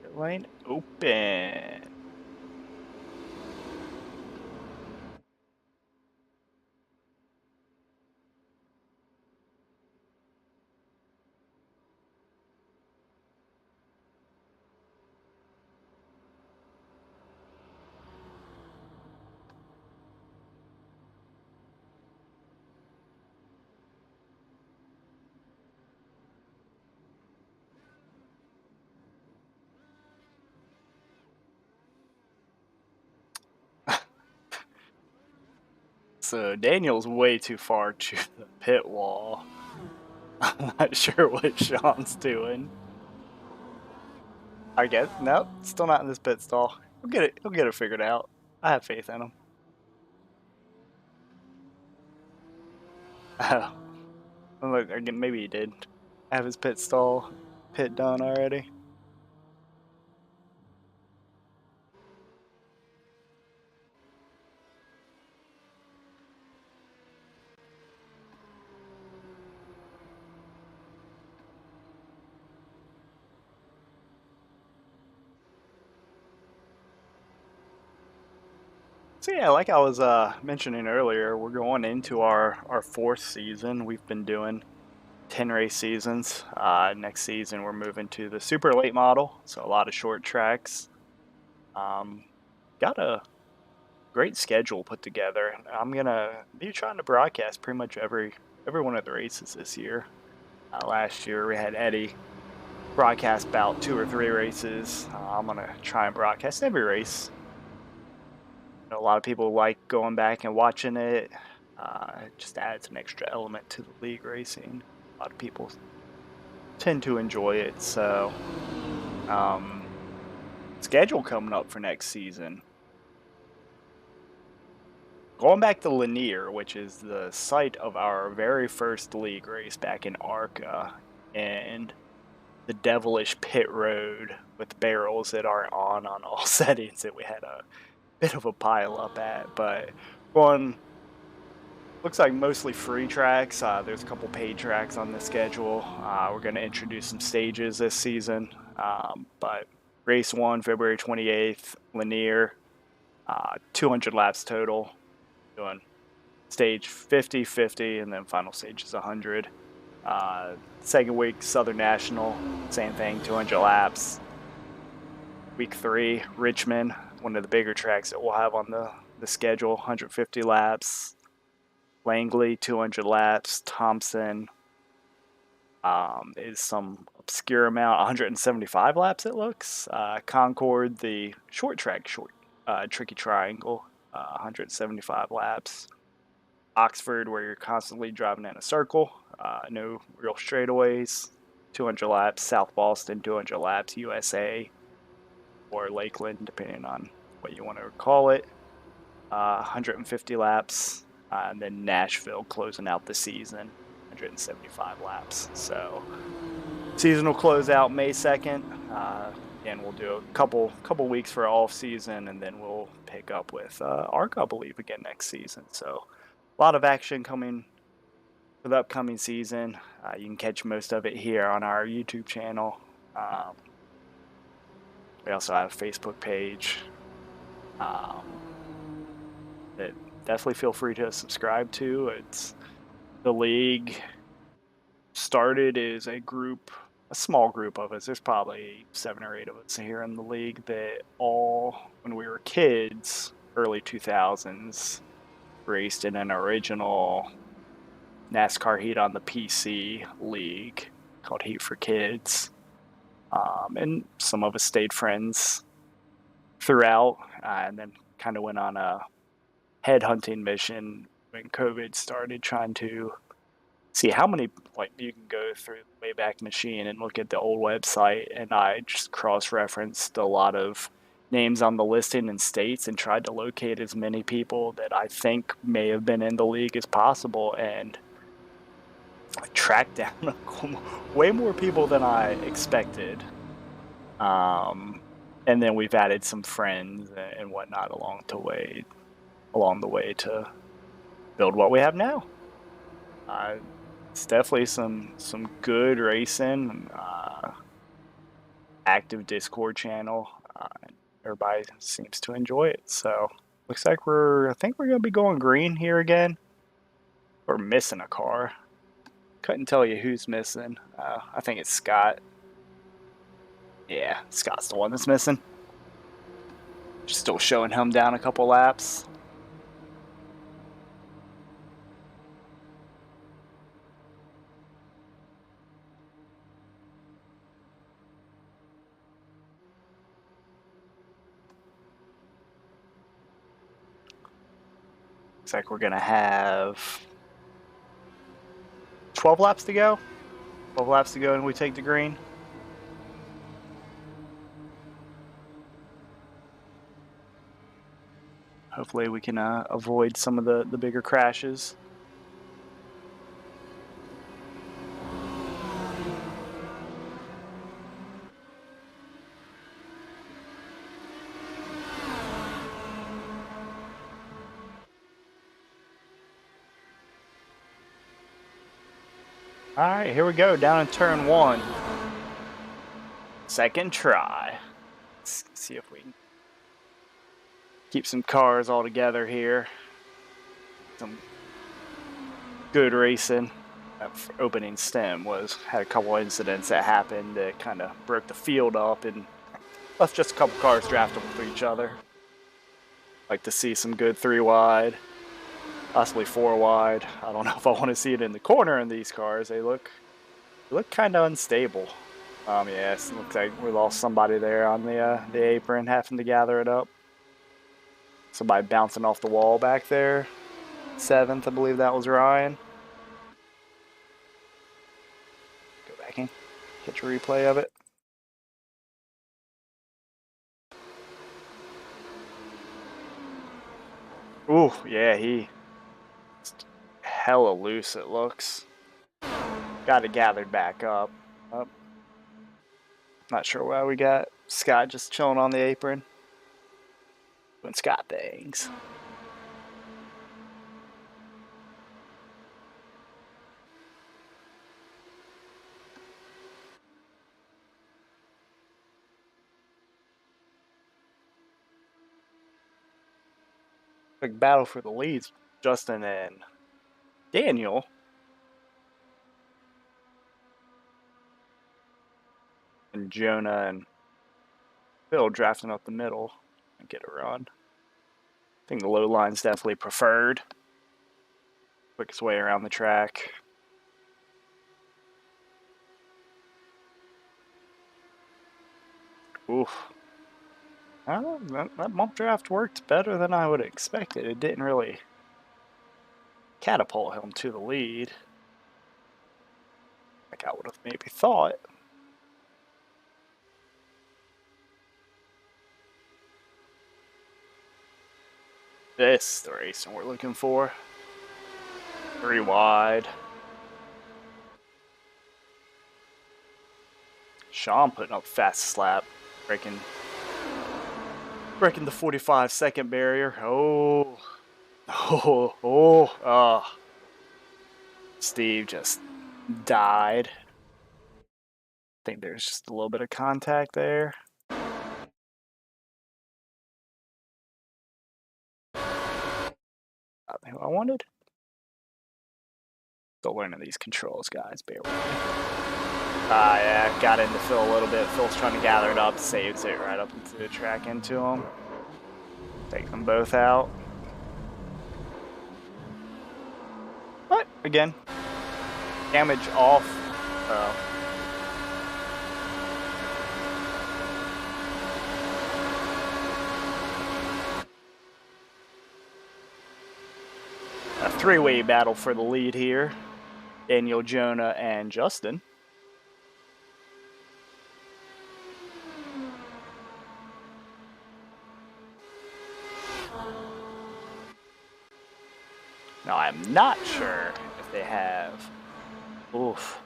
Pit lane open. So Daniel's way too far to the pit wall. I'm not sure what Sean's doing. I guess nope, still not in this pit stall. He'll get it. He'll get it figured out. I have faith in him. Oh, look, again, maybe he did have his pit done already. So yeah, like I was mentioning earlier, we're going into our 4th season. We've been doing 10 race seasons. Next season we're moving to the super late model, so a lot of short tracks. Got a great schedule put together. I'm gonna be trying to broadcast pretty much every one of the races this year. Last year we had Eddie broadcast about 2 or 3 races. I'm gonna try and broadcast every race. A lot of people like going back and watching it. It just adds an extra element to the league racing. A lot of people tend to enjoy it. So, schedule coming up for next season. Going back to Lanier, which is the site of our very first league race back in ARCA, and the devilish pit road with barrels that aren't on all settings that we had a bit of a pile up at. But one looks like mostly free tracks. There's a couple paid tracks on the schedule. We're going to introduce some stages this season. But race 1, February 28th, Lanier, 200 laps total. Doing stage 50, 50, and then final stage is 100. Second week, Southern National, same thing, 200 laps. Week 3, Richmond, one of the bigger tracks that we'll have on the schedule, 150 laps. Langley, 200 laps. Thompson is some obscure amount, 175 laps it looks. Concord, the short track, tricky triangle, 175 laps. Oxford, where you're constantly driving in a circle, no real straightaways, 200 laps. South Boston, 200 laps. USA or Lakeland, depending on what you want to call it, 150 laps. And then Nashville closing out the season, 175 laps. So season will close out May 2nd. And we'll do a couple weeks for off season, and then we'll pick up with ARC, I believe, again next season. So a lot of action coming for the upcoming season. You can catch most of it here on our YouTube channel. We also have a Facebook page. That definitely feel free to subscribe to. It's the league started as a small group of us. There's probably 7 or 8 of us here in the league that all, when we were kids, early 2000s, raced in an original NASCAR Heat on the PC league called Heat for Kids. And some of us stayed friends throughout, and then kind of went on a headhunting mission when COVID started, trying to see how many, you can go through the Wayback Machine and look at the old website, and I just cross-referenced a lot of names on the listing and states and tried to locate as many people that I think may have been in the league as possible, and I tracked down way more people than I expected. And then we've added some friends and whatnot along the way to build what we have now. It's definitely some good racing, active Discord channel. Everybody seems to enjoy it. So looks like I think we're gonna be going green here again. We're missing a car. Couldn't tell you who's missing. I think it's Scott. Yeah, Scott's the one that's missing. Just still showing him down a couple laps. Looks like we're gonna have 12 laps to go. 12 laps to go and we take the green. Hopefully we can avoid some of the bigger crashes. All right, here we go, down in turn 1. Second try. Let's see if we can keep some cars all together here. Some good racing. That opening stem had a couple incidents that happened that kind of broke the field up and left just a couple cars draftable for each other. Like to see some good 3 wide. Possibly 4 wide. I don't know if I want to see it in the corner in these cars. They look kind of unstable. Yes, it looks like we lost somebody there on the apron, having to gather it up. Somebody bouncing off the wall back there. 7th, I believe that was Ryan. Go back and catch a replay of it. Ooh, yeah, he hella loose it looks. Got it gathered back up. Not sure why we got Scott just chilling on the apron. Doing Scott things. Big battle for the leads. Justin and Daniel. And Jonah and Phil drafting up the middle and get a run. I think the low line's definitely preferred. Quickest way around the track. Oof. That bump draft worked better than I would have expected. It didn't really catapult him to the lead like I would have maybe thought. This the racing we're looking for. 3 wide. Sean putting up fast slap, breaking the 45-second barrier. Oh. Steve just died. I think there's just a little bit of contact there. Not who I wanted. Still learning these controls, guys. Bear with me. Yeah, got into Phil a little bit. Phil's trying to gather it up, saves it right up into the track into him. Take them both out. But again, damage off. A 3-way battle for the lead here. Daniel, Jonah, and Justin. Now, I'm not sure if they have... Oof.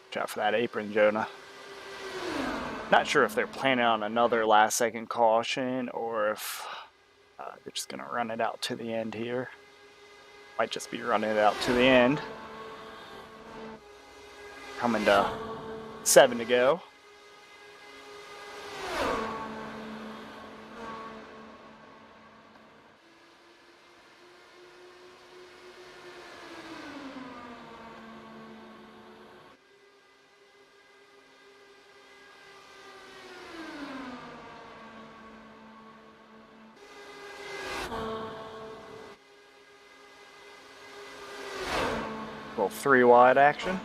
Watch out for that apron, Jonah. Not sure if they're planning on another last-second caution or if they're just going to run it out to the end here. Might just be running it out to the end. Coming to 7 to go. Little 3-wide action.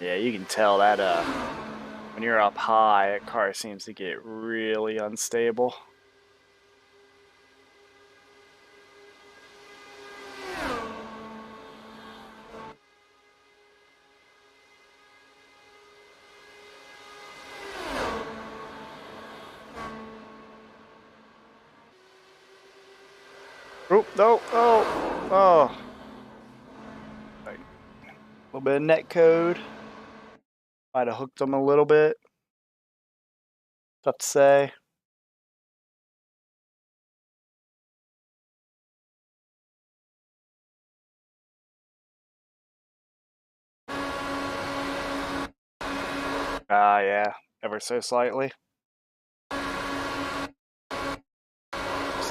Yeah, you can tell that when you're up high, a car seems to get really unstable. Oh, no, oh. Right. A little bit of net code. Might have hooked them a little bit. Tough to say. Yeah, ever so slightly. Just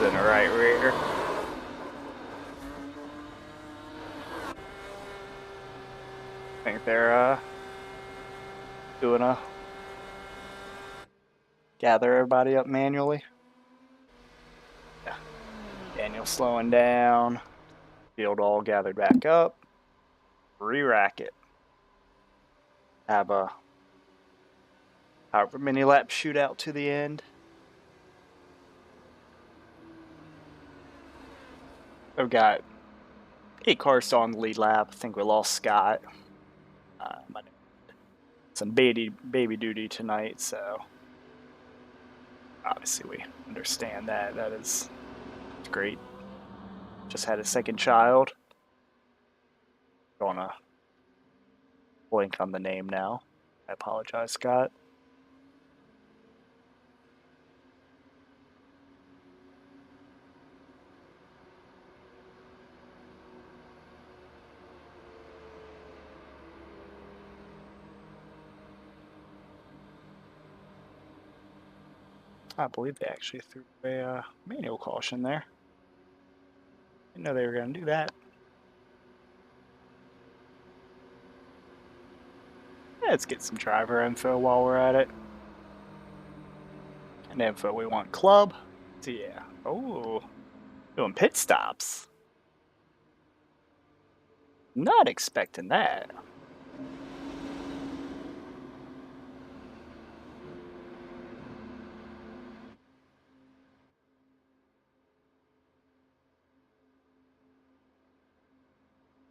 in the right rear. I think they're doing a gather everybody up manually. Yeah. Daniel slowing down. Field all gathered back up. Re-rack it. Have a however many laps shootout to the end. I've got 8 cars still on the lead lap. I think we lost Scott. Some baby duty tonight, so obviously we understand that. That is great. Just had a second child. Don't wanna blink on the name now. I apologize, Scott. I believe they actually threw a manual caution there. Didn't know they were going to do that. Let's get some driver info while we're at it. And info, we want club. So yeah. Oh, doing pit stops. Not expecting that.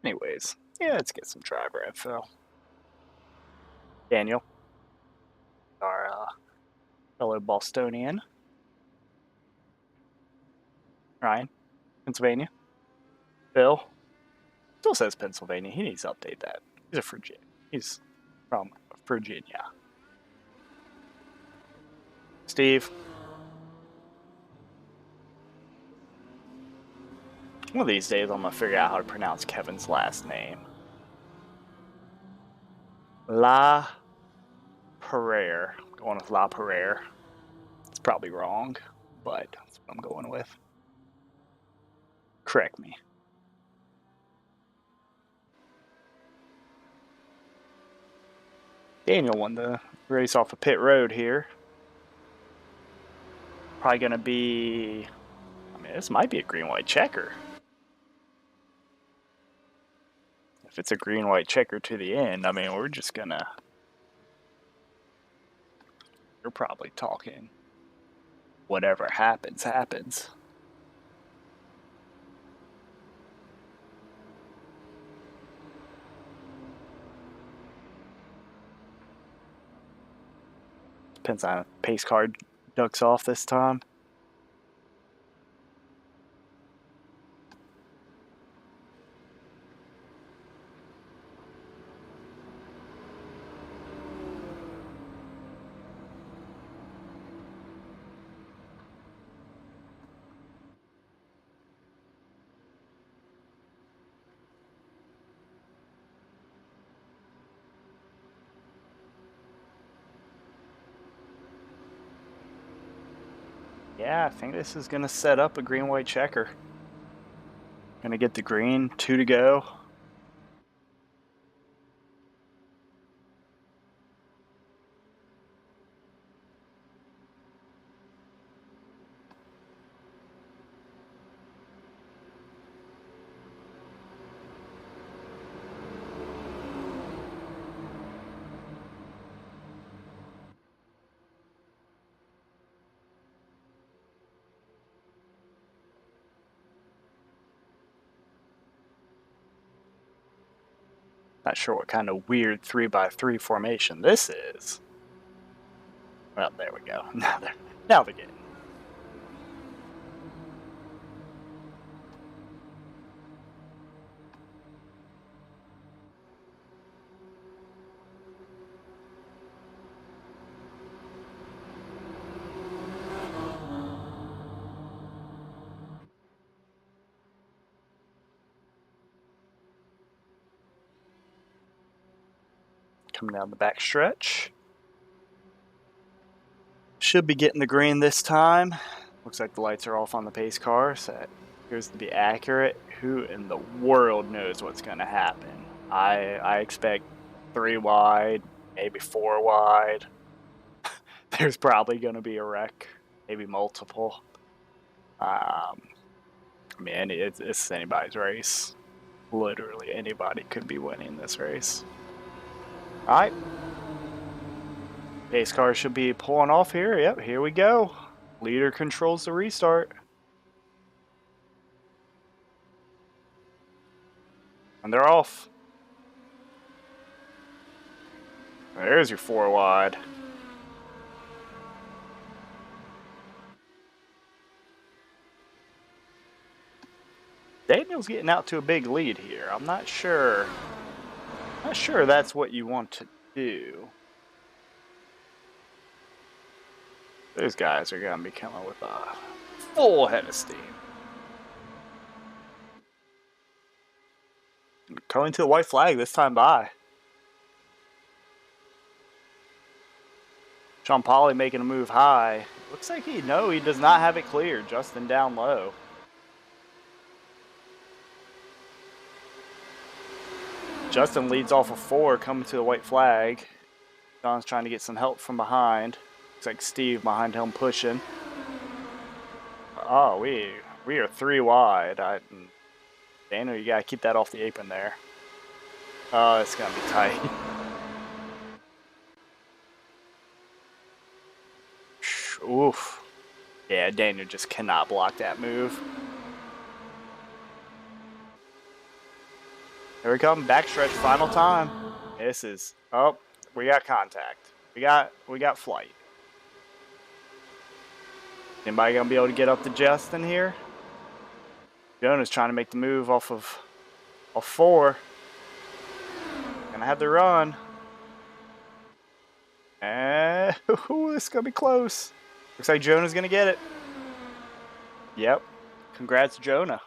Anyways, yeah, let's get some driver info. Daniel, our fellow Bostonian. Ryan, Pennsylvania. Bill, still says Pennsylvania. He needs to update that. He's a Virginia. He's from Virginia. Steve. One of these days, I'm going to figure out how to pronounce Kevin's last name. La Pereire. I'm going with La Pereire. It's probably wrong, but that's what I'm going with. Correct me. Daniel won the race off of pit road here. Probably going to be... I mean, this might be a green-white checker. If it's a green-white checker to the end, I mean, we're just going to... You're probably talking whatever happens, happens. Depends on if pace car ducks off this time. Yeah, I think this is going to set up a green-white checker. Going to get the green, 2 to go. Not sure what kind of weird 3x3 formation this is. Well, there we go. Now they're getting. Coming down the back stretch. Should be getting the green this time. Looks like the lights are off on the pace car, so that appears to be accurate. Who in the world knows what's going to happen? I expect 3 wide, maybe 4 wide. There's probably going to be a wreck, maybe multiple. I mean, it's anybody's race. Literally anybody could be winning this race. All right. Pace car should be pulling off here. Yep, here we go. Leader controls the restart. And they're off. There's your 4 wide. Daniel's getting out to a big lead here. I'm not sure. Not sure that's what you want to do. Those guys are going to be coming with a full head of steam. Coming to the white flag this time by. Sean Pauley making a move high. Looks like he does not have it clear. Justin down low. Justin leads off of 4 coming to the white flag. John's trying to get some help from behind. Looks like Steve behind him pushing. Oh, we are 3 wide. Daniel, you gotta keep that off the apron there. Oh, it's gonna be tight. Oof. Yeah, Daniel just cannot block that move. Here we come, backstretch, final time. This is we got contact. We got flight. Anybody gonna be able to get up to Justin here? Jonah's trying to make the move off 4. Gonna have to run. And this is gonna be close. Looks like Jonah's gonna get it. Yep. Congrats, Jonah.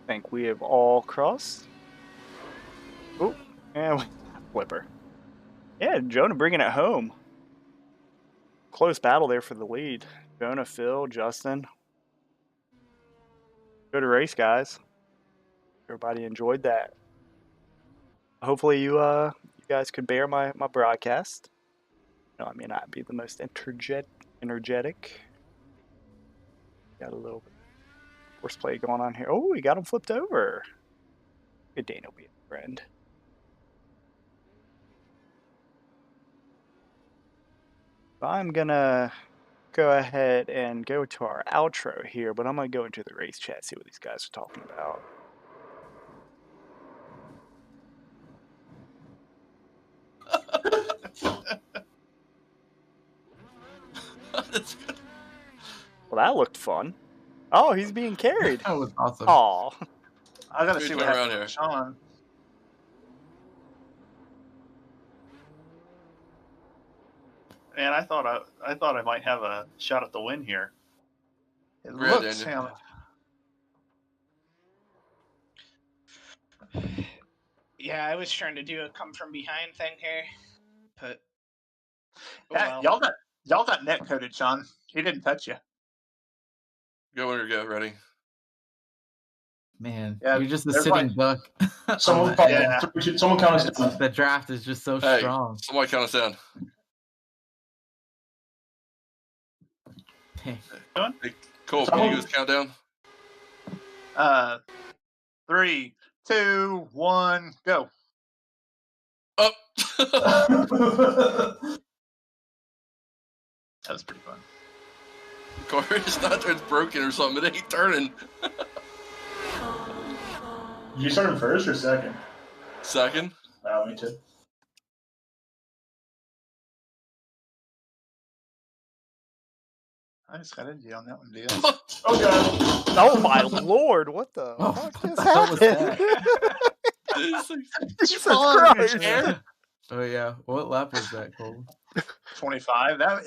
I think we have all crossed. Oh, and flipper. Yeah, Jonah bringing it home. Close battle there for the lead. Jonah, Phil, Justin. Good race, guys. Everybody enjoyed that. Hopefully you guys could bear my broadcast. No, I may not be the most energetic. Got a little bit of horseplay going on here. Oh, we got him flipped over. Good Daniel being a friend. I'm gonna go ahead and go to our outro here, but I'm gonna go into the race chat, see what these guys are talking about. Well, that looked fun. Oh, he's being carried. That was awesome. Aw. I gotta see what happened here. Sean. Man, I thought I might have a shot at the win here. It looks him. Yeah, I was trying to do a come from behind thing here, but Yeah, y'all got net coded, Sean. He didn't touch you. Go when you go, ready. Man, Yeah, you're just a sitting duck. Someone count us down. The draft is just so Hey, strong. somebody count us down. Hey, Cole, can you give us a countdown? 3, 2, 1, go. Up. That was pretty fun. Corey, it's not that it's broken or something. It ain't turning. You started first or second? Second. Oh, me too. I just got Indy on that one, deal. Oh god! Oh my lord! What the fuck just happened? Jesus Christ! Oh yeah, what lap was that, Cole? 25. That.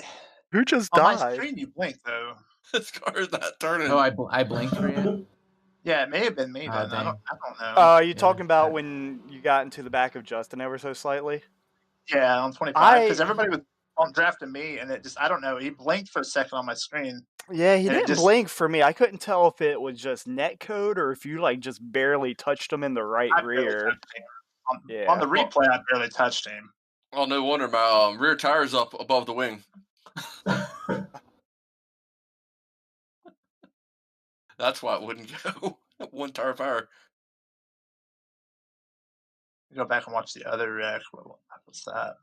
Who just on died? my screen, you blinked though. This car's not turning. Oh, I blinked for you. Yeah, it may have been me Oh, then. I dang. don't know. You talking about when you got into the back of Justin ever so slightly? Yeah, on 25 because everybody was on drafting me, and it just I don't know. He blinked for a second on my screen. Yeah, he didn't blink for me. I couldn't tell if it was just net code or if you like just barely touched him in the right rear. On the replay, I barely touched him. Oh, no wonder my rear tire's up above the wing. That's why it wouldn't go. One tire fire. Go back and watch the other wreck. What was that?